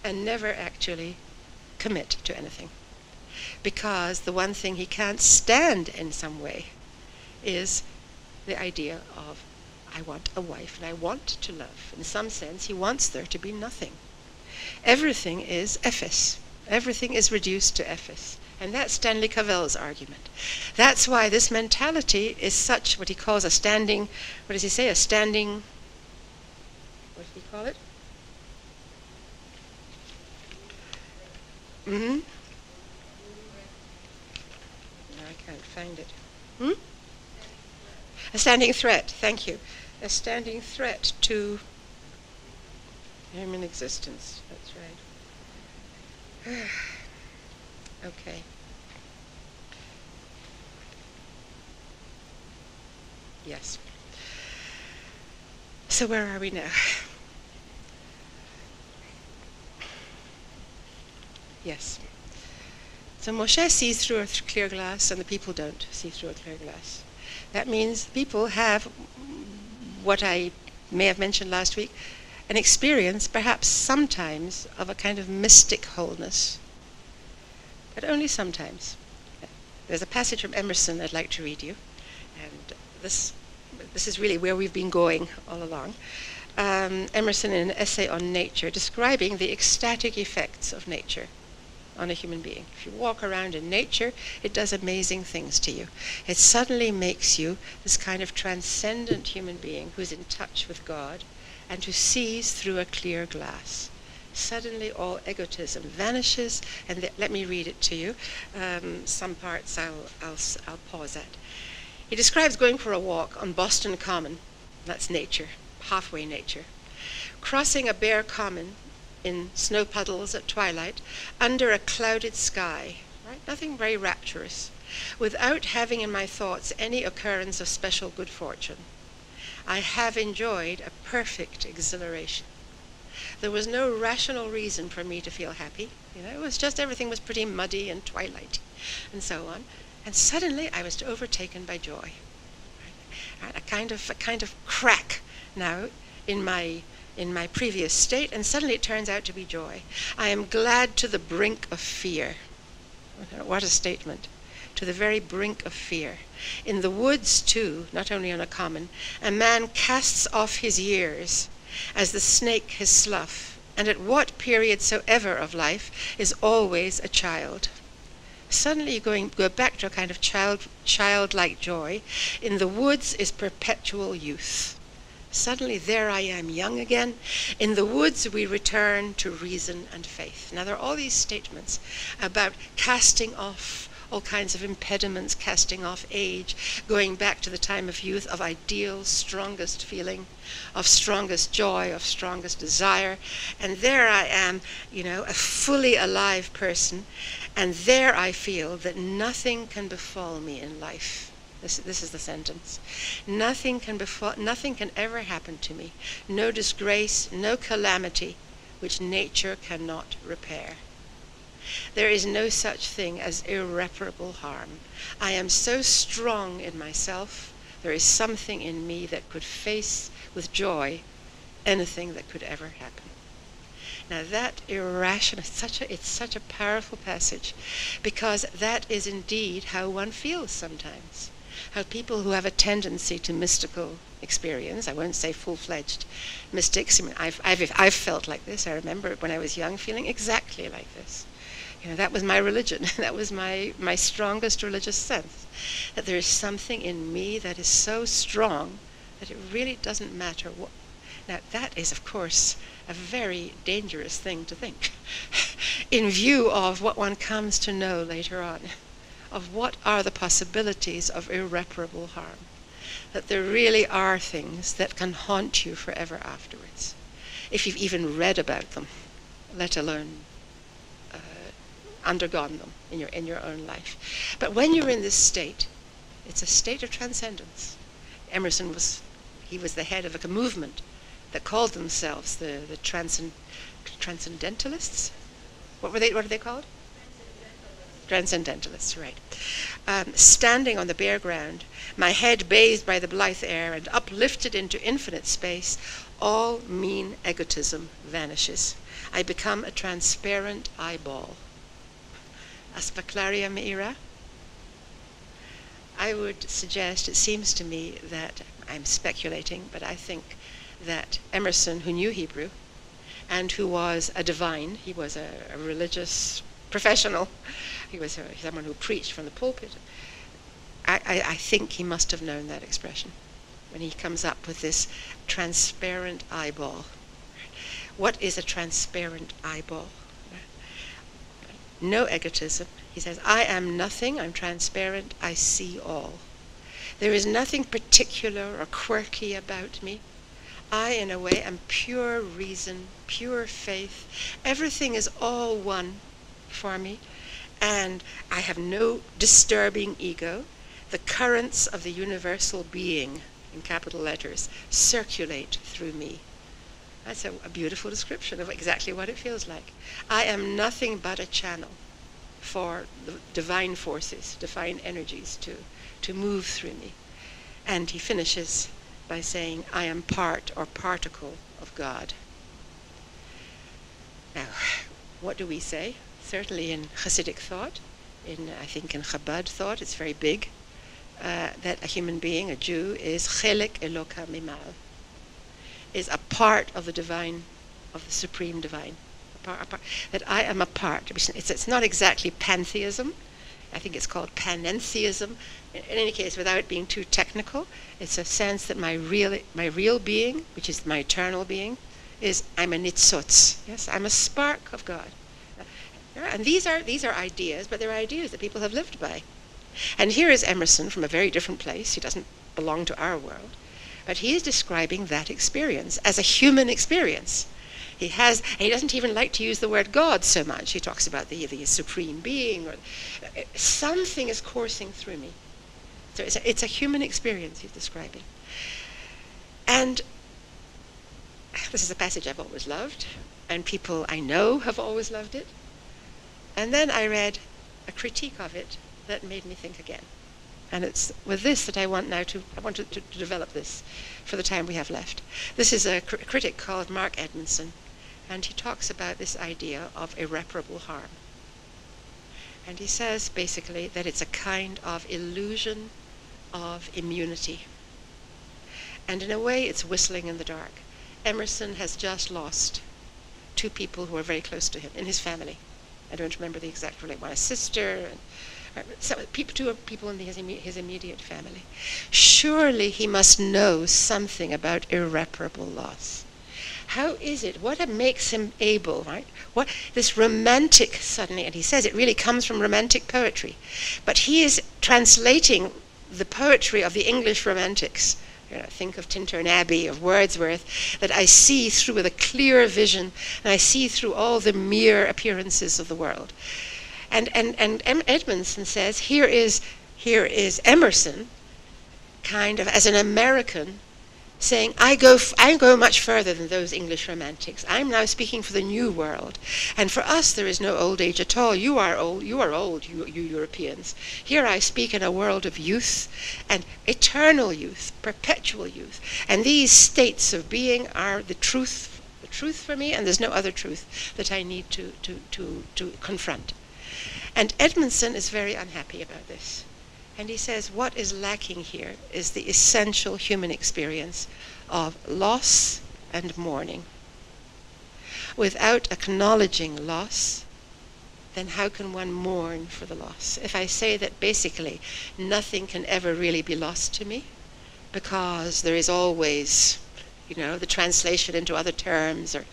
and never actually commit to anything. Because the one thing he can't stand in some way is the idea of, I want a wife and I want to love. In some sense, he wants there to be nothing. Everything is ephes. Everything is reduced to ephes. And that's Stanley Cavell's argument. That's why this mentality is such what he calls a standing, what does he say, what does he call it? No, I can't find it. A standing threat, thank you. A standing threat to human existence, that's right. Okay. Yes. So where are we now? Yes. So Moshe sees through a clear glass and the people don't see through a clear glass. That means people have what I may have mentioned last week, an experience perhaps sometimes of a kind of mystic wholeness, but only sometimes. There's a passage from Emerson I'd like to read you, and this is really where we've been going all along. Emerson, in an essay on nature, describing the ecstatic effects of nature on a human being. If you walk around in nature, it does amazing things to you. It suddenly makes you this kind of transcendent human being who's in touch with God and who sees through a clear glass. Suddenly all egotism vanishes, and let me read it to you. Some parts I'll pause at. He describes going for a walk on Boston Common. That's nature, halfway nature. Crossing a bare common in snow puddles at twilight, under a clouded sky, right? Nothing very rapturous, without having in my thoughts any occurrence of special good fortune. I have enjoyed a perfect exhilaration. There was no rational reason for me to feel happy. It was just everything was pretty muddy and twilighty, and so on. And suddenly I was overtaken by joy. Right? A kind of crack now in my previous state, and suddenly it turns out to be joy. I am glad to the brink of fear. What a statement. To the very brink of fear. In the woods, too, not only on a common, a man casts off his years as the snake his slough, and at what period soever of life is always a child. Suddenly you go back to a kind of childlike joy. In the woods is perpetual youth. Suddenly there I am, young again. In the woods we return to reason and faith. Now there are all these statements about casting off all kinds of impediments, casting off age, going back to the time of youth, of ideal, strongest feeling, of strongest joy, of strongest desire. And there I am, a fully alive person. And there I feel that nothing can befall me in life. This is the sentence. Nothing can ever happen to me. No disgrace, no calamity, which nature cannot repair. There is no such thing as irreparable harm. I am so strong in myself, there is something in me that could face with joy anything that could ever happen. Now that irrational, it's such a powerful passage, because that is indeed how one feels sometimes. How people who have a tendency to mystical experience, I won't say full-fledged mystics, I mean, I've felt like this. I remember when I was young feeling exactly like this. You know, that was my religion. That was my strongest religious sense, that there is something in me that is so strong that it really doesn't matter what. Now that is, of course, a very dangerous thing to think in view of what one comes to know later on, of what are the possibilities of irreparable harm, that there really are things that can haunt you forever afterwards, if you've even read about them, let alone undergone them in your own life. But when you're in this state, it's a state of transcendence. Emerson was the head of a movement that called themselves the Transcendentalists. What are they called? Transcendentalists, right. Standing on the bare ground, my head bathed by the blithe air and uplifted into infinite space, all mean egotism vanishes. I become a transparent eyeball. Aspaklaria meira. I would suggest, it seems to me that, I'm speculating, but I think that Emerson, who knew Hebrew, and who was a divine, he was a religious professional, he was someone who preached from the pulpit, I think he must have known that expression when he comes up with this transparent eyeball. What is a transparent eyeball? No egotism. He says, I am nothing, I'm transparent, I see all. There is nothing particular or quirky about me. I, in a way, am pure reason, pure faith. Everything is all one for me, and I have no disturbing ego. The currents of the universal being, in capital letters, circulate through me. That's a beautiful description of exactly what it feels like. I am nothing but a channel for the divine forces, divine energies to move through me. And he finishes by saying, I am part or particle of God. Now, what do we say? Certainly in Hasidic thought, I think in Chabad thought, it's very big, that a human being, a Jew, is chelek eloka mimal, is a part of the divine, of the supreme divine. That I am a part. It's not exactly pantheism. I think it's called panentheism. In any case, without being too technical, it's a sense that my real being, which is my eternal being, is I'm a nitzotz. Yes, I'm a spark of God. And these are ideas, but they're ideas that people have lived by. And here is Emerson from a very different place. He doesn't belong to our world, but he is describing that experience as a human experience. He doesn't even like to use the word God so much. He talks about the supreme being, or something is coursing through me. So it's a human experience he's describing. And this is a passage I've always loved, and people I know have always loved it. And then I read a critique of it that made me think again. And it's with this that I want to develop this for the time we have left. This is a critic called Mark Edmondson, and he talks about this idea of irreparable harm. And he says basically that it's a kind of illusion of immunity. And in a way, it's whistling in the dark. Emerson has just lost two people who are very close to him in his family. I don't remember the exact relation. One, a sister, and two people in his immediate family. Surely he must know something about irreparable loss. How is it? What makes him able, right? What this romantic suddenly, and he says it really comes from romantic poetry, but he is translating the poetry of the English romantics. Think of Tintern Abbey, of Wordsworth, that I see through with a clear vision, and I see through all the mere appearances of the world. And Edmondson says, here is Emerson, kind of as an American, saying, I go much further than those English romantics. I'm now speaking for the new world. And for us, there is no old age at all. You are old, you Europeans. Here I speak in a world of youth, and eternal youth, perpetual youth. And these states of being are the truth truth for me, and there's no other truth that I need to confront. And Edmondson is very unhappy about this. And he says what is lacking here is the essential human experience of loss and mourning. Without acknowledging loss, then how can one mourn for the loss? If I say that basically nothing can ever really be lost to me, because there is always, the translation into other terms, or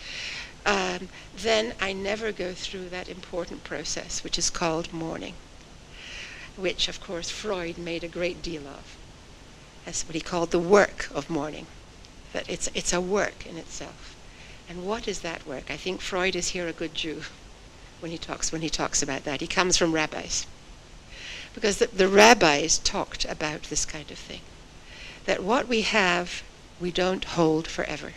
then I never go through that important process which is called mourning, which, of course, Freud made a great deal of. That's what he called the work of mourning, that it's a work in itself. And what is that work? I think Freud is here a good Jew when he talks about that. He comes from rabbis, because the rabbis talked about this kind of thing, that what we have we don't hold forever,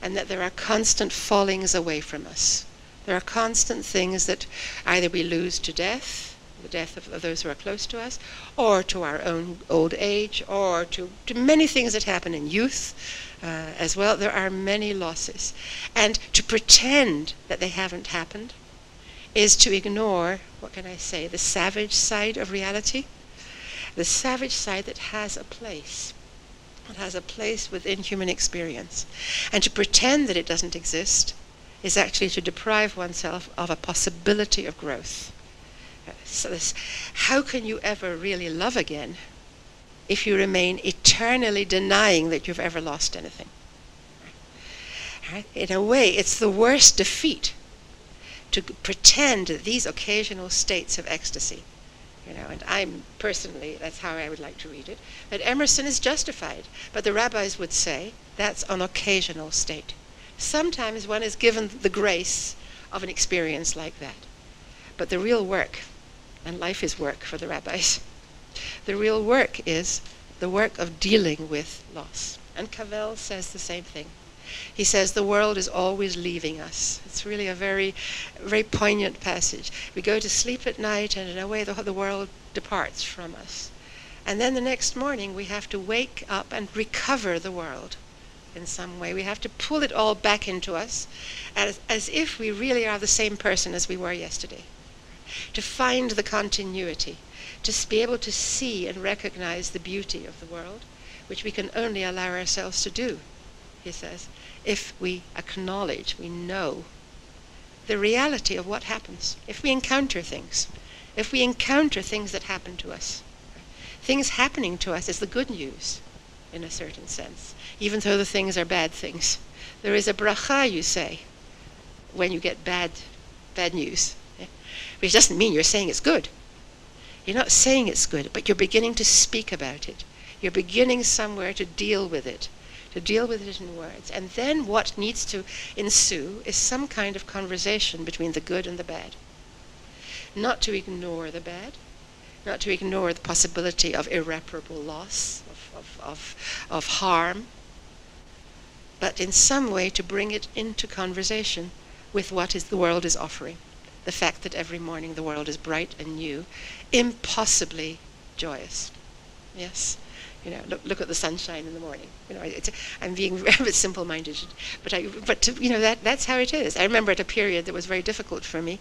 and that there are constant fallings away from us. There are constant things that either we lose to death, the death of those who are close to us, or to our own old age, or to many things that happen in youth as well. There are many losses. And to pretend that they haven't happened is to ignore, what can I say, the savage side of reality, the savage side that has a place. It has a place within human experience. And to pretend that it doesn't exist is actually to deprive oneself of a possibility of growth. So how can you ever really love again if you remain eternally denying that you've ever lost anything? Right? In a way, it's the worst defeat to pretend that these occasional states of ecstasy, and I'm personally, that's how I would like to read it, that Emerson is justified, but the rabbis would say that's an occasional state. Sometimes one is given the grace of an experience like that. But the real work, and life is work for the rabbis, the real work is the work of dealing with loss. And Cavell says the same thing. He says the world is always leaving us. It's really a very, very poignant passage. We go to sleep at night, and in a way the world departs from us. And then the next morning we have to wake up and recover the world in some way. We have to pull it all back into us as if we really are the same person as we were yesterday. To find the continuity, to be able to see and recognize the beauty of the world, which we can only allow ourselves to do, he says, if we acknowledge, we know the reality of what happens. If we encounter things that happen to us, things happening to us is the good news, in a certain sense, even though the things are bad things. There is a bracha, you say, when you get bad news, which doesn't mean you're saying it's good. You're not saying it's good, but you're beginning to speak about it. You're beginning somewhere to deal with it in words. And then what needs to ensue is some kind of conversation between the good and the bad. Not to ignore the bad, not to ignore the possibility of irreparable loss, of harm, but in some way to bring it into conversation with what the world is offering. The fact that every morning the world is bright and new, impossibly joyous. Yes? Look at the sunshine in the morning. I'm being a bit simple-minded, but that's how it is. I remember at a period that was very difficult for me.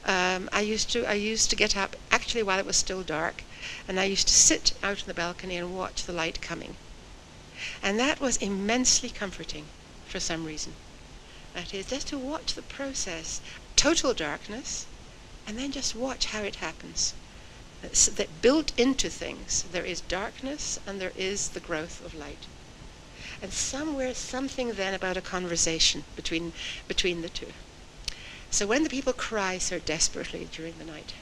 I used to get up actually while it was still dark, and I used to sit out on the balcony and watch the light coming, and that was immensely comforting for some reason. That is, just to watch the process, total darkness, and then just watch how it happens. That built into things, there is darkness and there is the growth of light. And something then about a conversation between the two. So when the people cry so desperately during the night,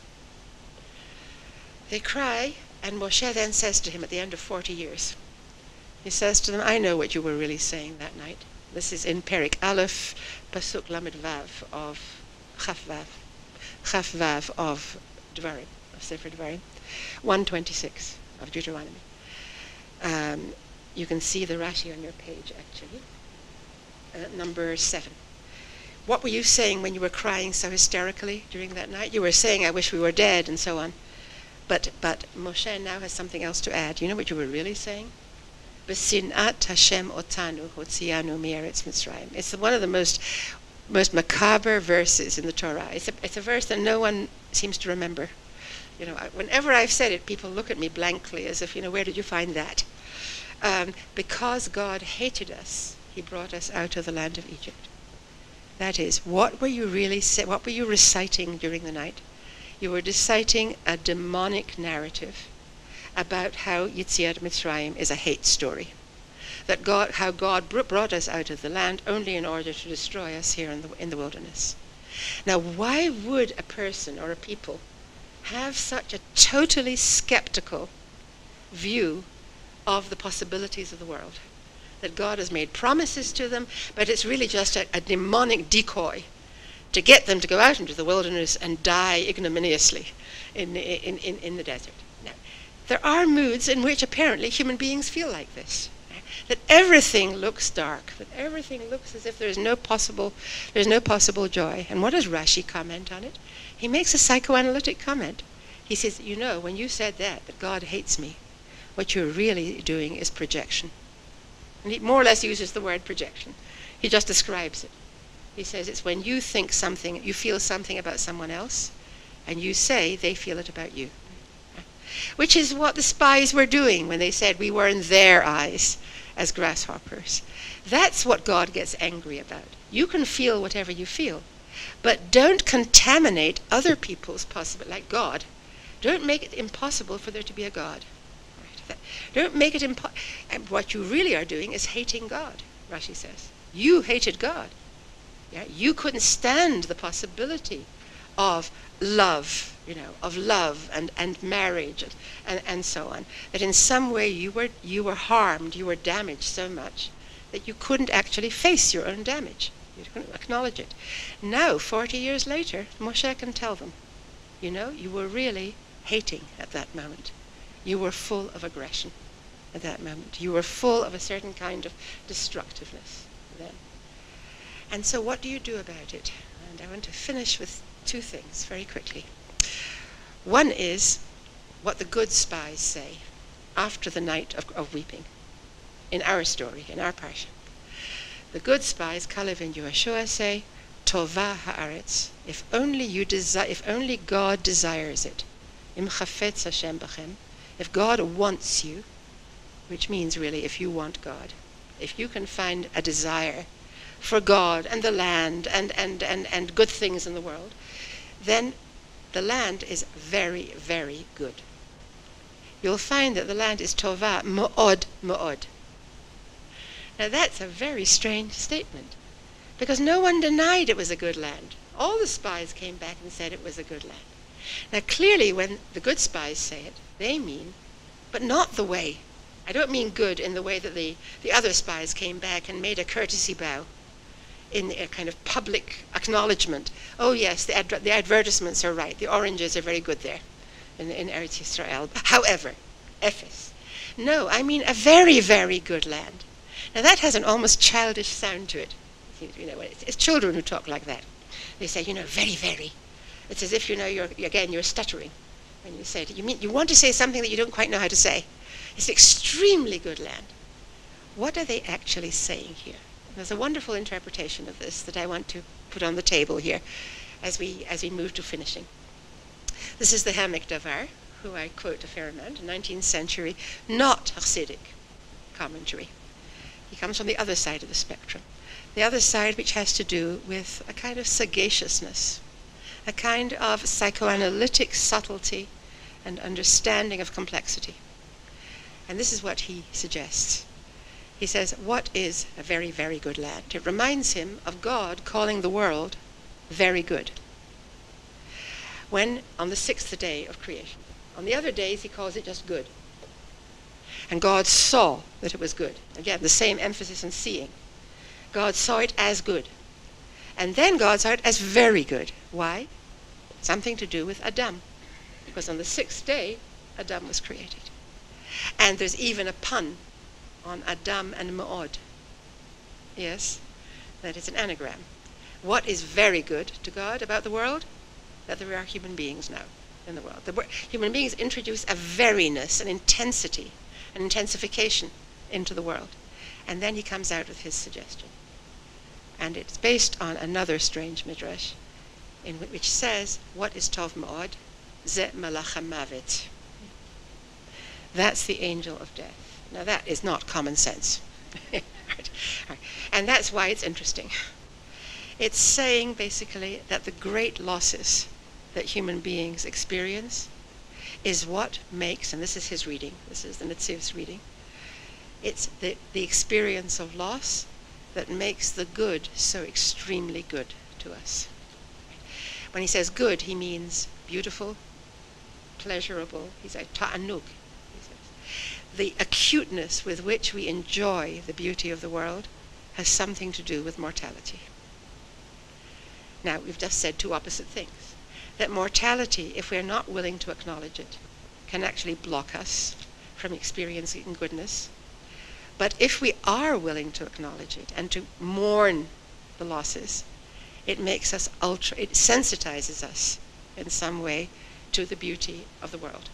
they cry, and Moshe then says to him at the end of 40 years, he says to them, I know what you were really saying that night. This is in Perik Aleph, Pasuk Lamed Vav of Chaf Vav of Devarim. Sefer Devarim, 126 of Deuteronomy. You can see the Rashi on your page, actually. Number 7. What were you saying when you were crying so hysterically during that night? You were saying, I wish we were dead, and so on. But Moshe now has something else to add. You know what you were really saying? B'sinat Hashem otanu hotzianu me'eretz Mitzrayim. It's one of the most macabre verses in the Torah. It's a verse that no one seems to remember. Whenever I've said it, people look at me blankly as if, where did you find that? Because God hated us, he brought us out of the land of Egypt. That is, what were you reciting during the night? You were reciting a demonic narrative about how Yetziat Mitzrayim is a hate story. How God brought us out of the land only in order to destroy us here in the wilderness. Now, why would a person or a people have such a totally skeptical view of the possibilities of the world? That God has made promises to them, but it's really just a demonic decoy to get them to go out into the wilderness and die ignominiously in the desert. Now, there are moods in which apparently human beings feel like this. That everything looks dark, that everything looks as if there's no possible joy. And what does Rashi comment on it? He makes a psychoanalytic comment. He says, when you said that God hates me, what you're really doing is projection. And he more or less uses the word projection. He just describes it. He says it's when you think something, you feel something about someone else, and you say they feel it about you. Which is what the spies were doing when they said we were in their eyes as grasshoppers. That's what God gets angry about. You can feel whatever you feel, but don't contaminate other people's possibility, like God. Don't make it impossible for there to be a God. Don't make it impossible. And what you really are doing is hating God, Rashi says. You hated God. Yeah? You couldn't stand the possibility of love, and marriage and so on. That in some way you were harmed, you were damaged so much that you couldn't actually face your own damage. You couldn't acknowledge it. Now, 40 years later, Moshe can tell them, you were really hating at that moment. You were full of aggression at that moment. You were full of a certain kind of destructiveness then. And so what do you do about it? And I want to finish with two things very quickly. One is what the good spies say after the night of weeping in our story, in our parsha. The good spies, Kalev and Yehoshua, say, Tova haaretz, if only God desires it, im chafetz Hashem b'chem, if God wants you, which means really if you want God, if you can find a desire for God and the land and good things in the world, then the land is very, very good. You'll find that the land is tova mo'od mo'od. Now that's a very strange statement, because no one denied it was a good land. All the spies came back and said it was a good land. Now clearly when the good spies say it, they mean, but not the way. I don't mean good in the way that the other spies came back and made a courtesy bow in a kind of public acknowledgement. Oh yes, the advertisements are right. The oranges are very good there in Eretz Yisrael. However, Ephes. No, I mean a very, very good land. Now that has an almost childish sound to it. It's children who talk like that. They say, very, very. It's as if, you're stuttering when you say it. You want to say something that you don't quite know how to say. It's an extremely good land. What are they actually saying here? There's a wonderful interpretation of this that I want to put on the table here as we move to finishing. This is the Hamek Davar, who I quote a fair amount, a 19th century, not Hasidic commentary. He comes from the other side of the spectrum, the other side which has to do with a kind of sagaciousness, a kind of psychoanalytic subtlety and understanding of complexity. And this is what he suggests. He says, what is a very, very good land? It reminds him of God calling the world very good. When, on the 6th day of creation. On the other days, he calls it just good. And God saw that it was good. Again, the same emphasis on seeing. God saw it as good. And then God saw it as very good. Why? Something to do with Adam. Because on the 6th day, Adam was created. And there's even a pun on Adam and Ma'od. Yes, that is an anagram. What is very good to God about the world? That there are human beings now in the world. Human beings introduce a veriness, an intensity, an intensification into the world. And then he comes out with his suggestion. And it's based on another strange midrash, which says, what is tov ma'od? Ze malach hamavet. That's the angel of death. Now that is not common sense. Right. And that's why it's interesting. It's saying basically that the great losses that human beings experience is what makes, and this is his reading, this is the Nitziv's reading, it's the experience of loss that makes the good so extremely good to us. When he says good, he means beautiful, pleasurable. He's a ta'anug. The acuteness with which we enjoy the beauty of the world has something to do with mortality. Now, we've just said two opposite things. That mortality, if we're not willing to acknowledge it, can actually block us from experiencing goodness. But if we are willing to acknowledge it and to mourn the losses, it makes us it sensitizes us in some way to the beauty of the world.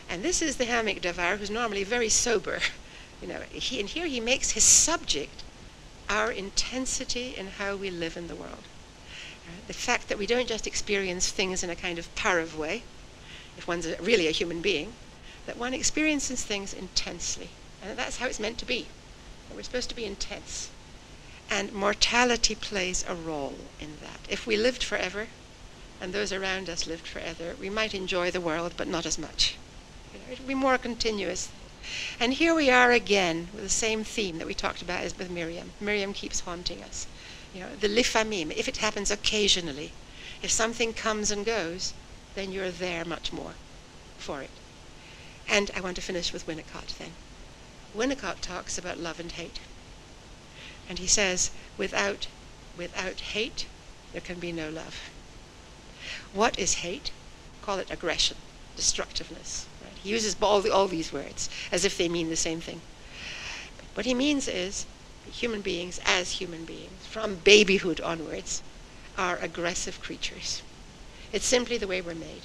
And this is the Hamek Davar, who's normally very sober. And here he makes his subject our intensity in how we live in the world. The fact that we don't just experience things in a kind of parav way, if one's really a human being, that one experiences things intensely. And that's how it's meant to be. We're supposed to be intense. And mortality plays a role in that. If we lived forever, and those around us lived forever, we might enjoy the world, but not as much. It would be more continuous. And here we are again with the same theme that we talked about as with Miriam. Miriam keeps haunting us. The lifamim, if it happens occasionally, if something comes and goes, then you're there much more for it. And I want to finish with Winnicott then. Winnicott talks about love and hate. And he says, without hate, there can be no love. What is hate? Call it aggression, destructiveness. Right? He uses all these words as if they mean the same thing. What he means is human beings, as human beings, from babyhood onwards, are aggressive creatures. It's simply the way we're made.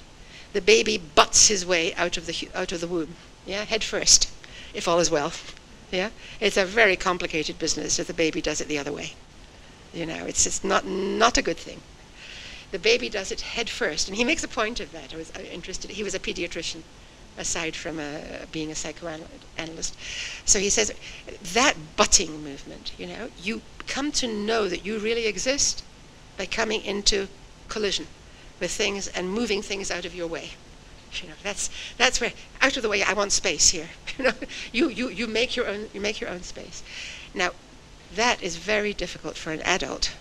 The baby butts his way out of the womb, head first, if all is well. It's a very complicated business if the baby does it the other way. It's not a good thing. The baby does it head first, and he makes a point of that. I was interested. He was a pediatrician, aside from being a psychoanalyst. So he says that butting movement, you come to know that you really exist by coming into collision with things and moving things out of your way. That's where, out of the way, I want space here. You make your own space. Now, that is very difficult for an adult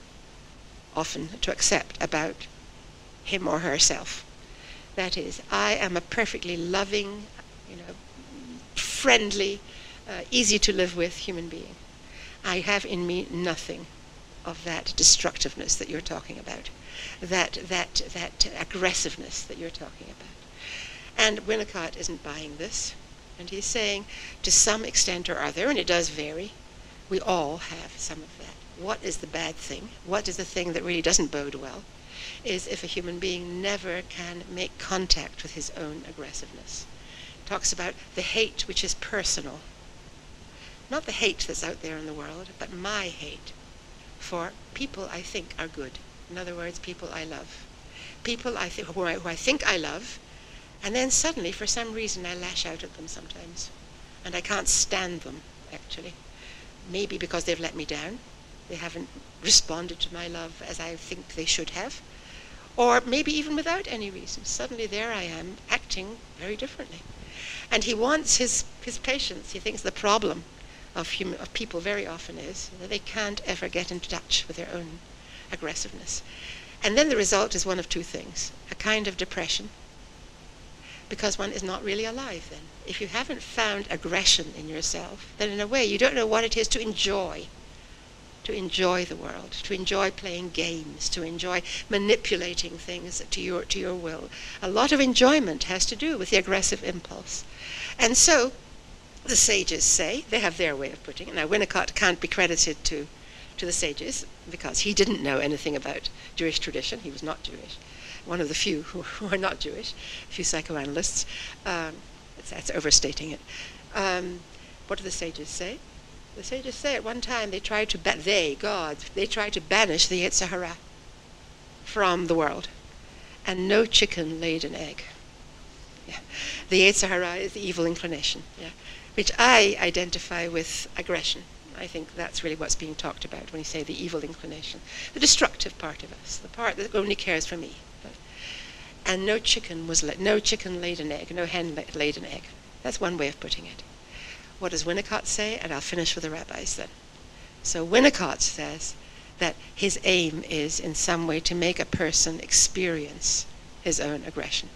often to accept about him or herself. That is, I am a perfectly loving, friendly, easy to live with human being. I have in me nothing of that destructiveness that you're talking about, that aggressiveness that you're talking about. And Winnicott isn't buying this, and he's saying, to some extent or other, and it does vary, we all have some of that. What is the bad thing? What is the thing that really doesn't bode well? Is if a human being never can make contact with his own aggressiveness. It talks about the hate which is personal. Not the hate that's out there in the world, but my hate for people I think are good. In other words, people I love. People who I think I love, and then suddenly, for some reason, I lash out at them sometimes. And I can't stand them, actually. Maybe because they've let me down. They haven't responded to my love as I think they should have. Or maybe even without any reason. Suddenly there I am, acting very differently. And he wants his patience. He thinks the problem of people very often is that they can't ever get in touch with their own aggressiveness. And then the result is one of two things. A kind of depression, because one is not really alive then. If you haven't found aggression in yourself, then in a way you don't know what it is to enjoy the world, to enjoy playing games, to enjoy manipulating things to your will. A lot of enjoyment has to do with the aggressive impulse. And so the sages say, they have their way of putting it. Now Winnicott can't be credited to the sages because he didn't know anything about Jewish tradition. He was not Jewish. One of the few who are not Jewish, a few psychoanalysts. That's overstating it. What do the sages say? The sages say at one time they tried to they tried to banish the Yetzer Hara from the world, and no chicken laid an egg. Yeah. The Yetzer Hara is the evil inclination, which I identify with aggression. I think that's really what's being talked about when you say the evil inclination, the destructive part of us, the part that only cares for me. And no chicken laid an egg, no hen laid an egg. That's one way of putting it. What does Winnicott say? And I'll finish with the rabbis then. So Winnicott says that his aim is in some way to make a person experience his own aggression,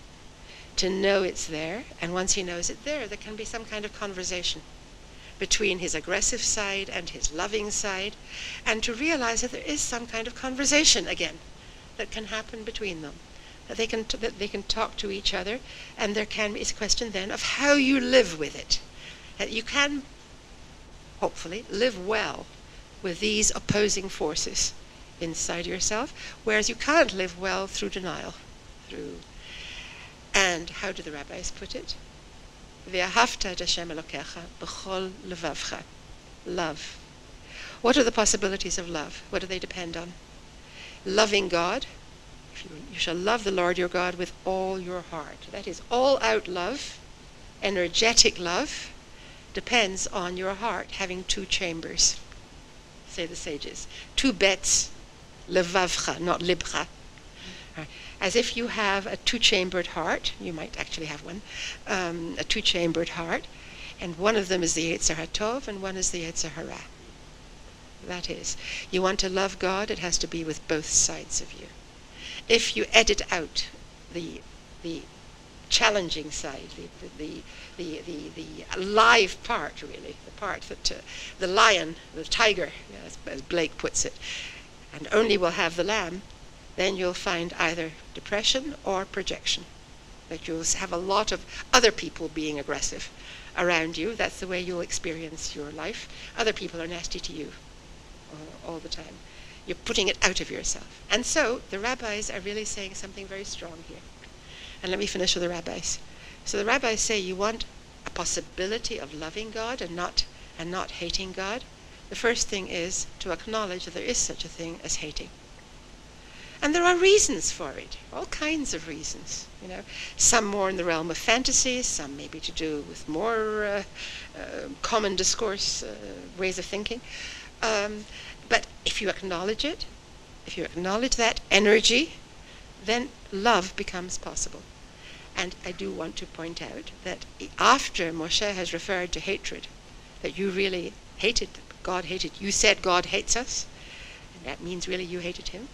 to know it's there, and once he knows it's there can be some kind of conversation between his aggressive side and his loving side, and to realize that there is some kind of conversation again that can happen between them, that they can talk to each other, and it's a question then of how you live with it. That you can, hopefully, live well with these opposing forces inside yourself, whereas you can't live well through denial. And how do the rabbis put it? Ve'ahavta et Hashem Elokecha b'chol levavcha. Love. What are the possibilities of love? What do they depend on? Loving God. You shall love the Lord your God with all your heart. That is all-out love, energetic love, depends on your heart having two chambers, say the sages. Two bets, levavcha, not libcha. As if you have a two-chambered heart, you might actually have one, a two-chambered heart, and one of them is the Yetzer HaTov and one is the Yetzer Hara. That is, you want to love God, it has to be with both sides of you. If you edit out the challenging side, the live part, really, the part that the lion, the tiger, as Blake puts it, and only will have the lamb, then you'll find either depression or projection. That you'll have a lot of other people being aggressive around you. That's the way you'll experience your life. Other people are nasty to you all the time. You're putting it out of yourself. And so the rabbis are really saying something very strong here. And let me finish with the rabbis. So the rabbis say you want a possibility of loving God and not hating God. The first thing is to acknowledge that there is such a thing as hating. And there are reasons for it, all kinds of reasons. Some more in the realm of fantasy, some maybe to do with more common discourse, ways of thinking. But if you acknowledge it, if you acknowledge that energy, then love becomes possible. And I do want to point out that after Moshe has referred to hatred, that you really hated, God hated, you said God hates us, and that means really you hated him.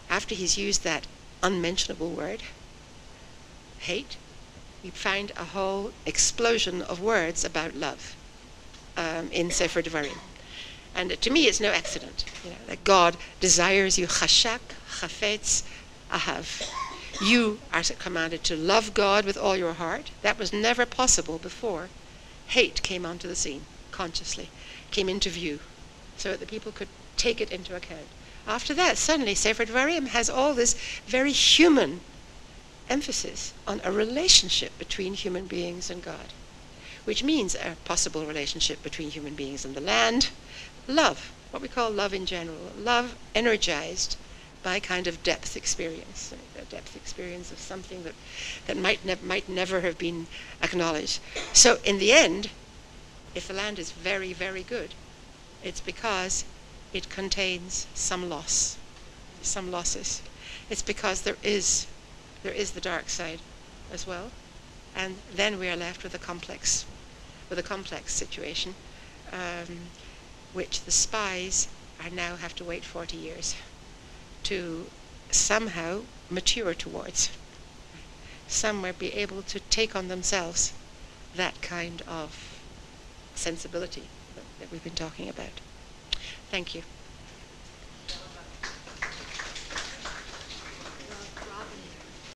After he's used that unmentionable word, hate, we find a whole explosion of words about love in Sefer Devarim. And to me, it's no accident that God desires you, chashak, chafetz, ahav. You are commanded to love God with all your heart. That was never possible before hate came onto the scene, consciously, came into view, so that the people could take it into account. After that, suddenly, Sefer Devarim has all this very human emphasis on a relationship between human beings and God, which means a possible relationship between human beings and the land. Love, what we call love in general, love energized by kind of depth experience, a depth experience of something that might never have been acknowledged. So in the end, if the land is very, very good, it's because it contains some loss, some losses. It's because there is the dark side as well, and then we are left with a complex situation, which the spies now have to wait 40 years to somehow mature towards, somewhere be able to take on themselves that kind of sensibility that we've been talking about. Thank you.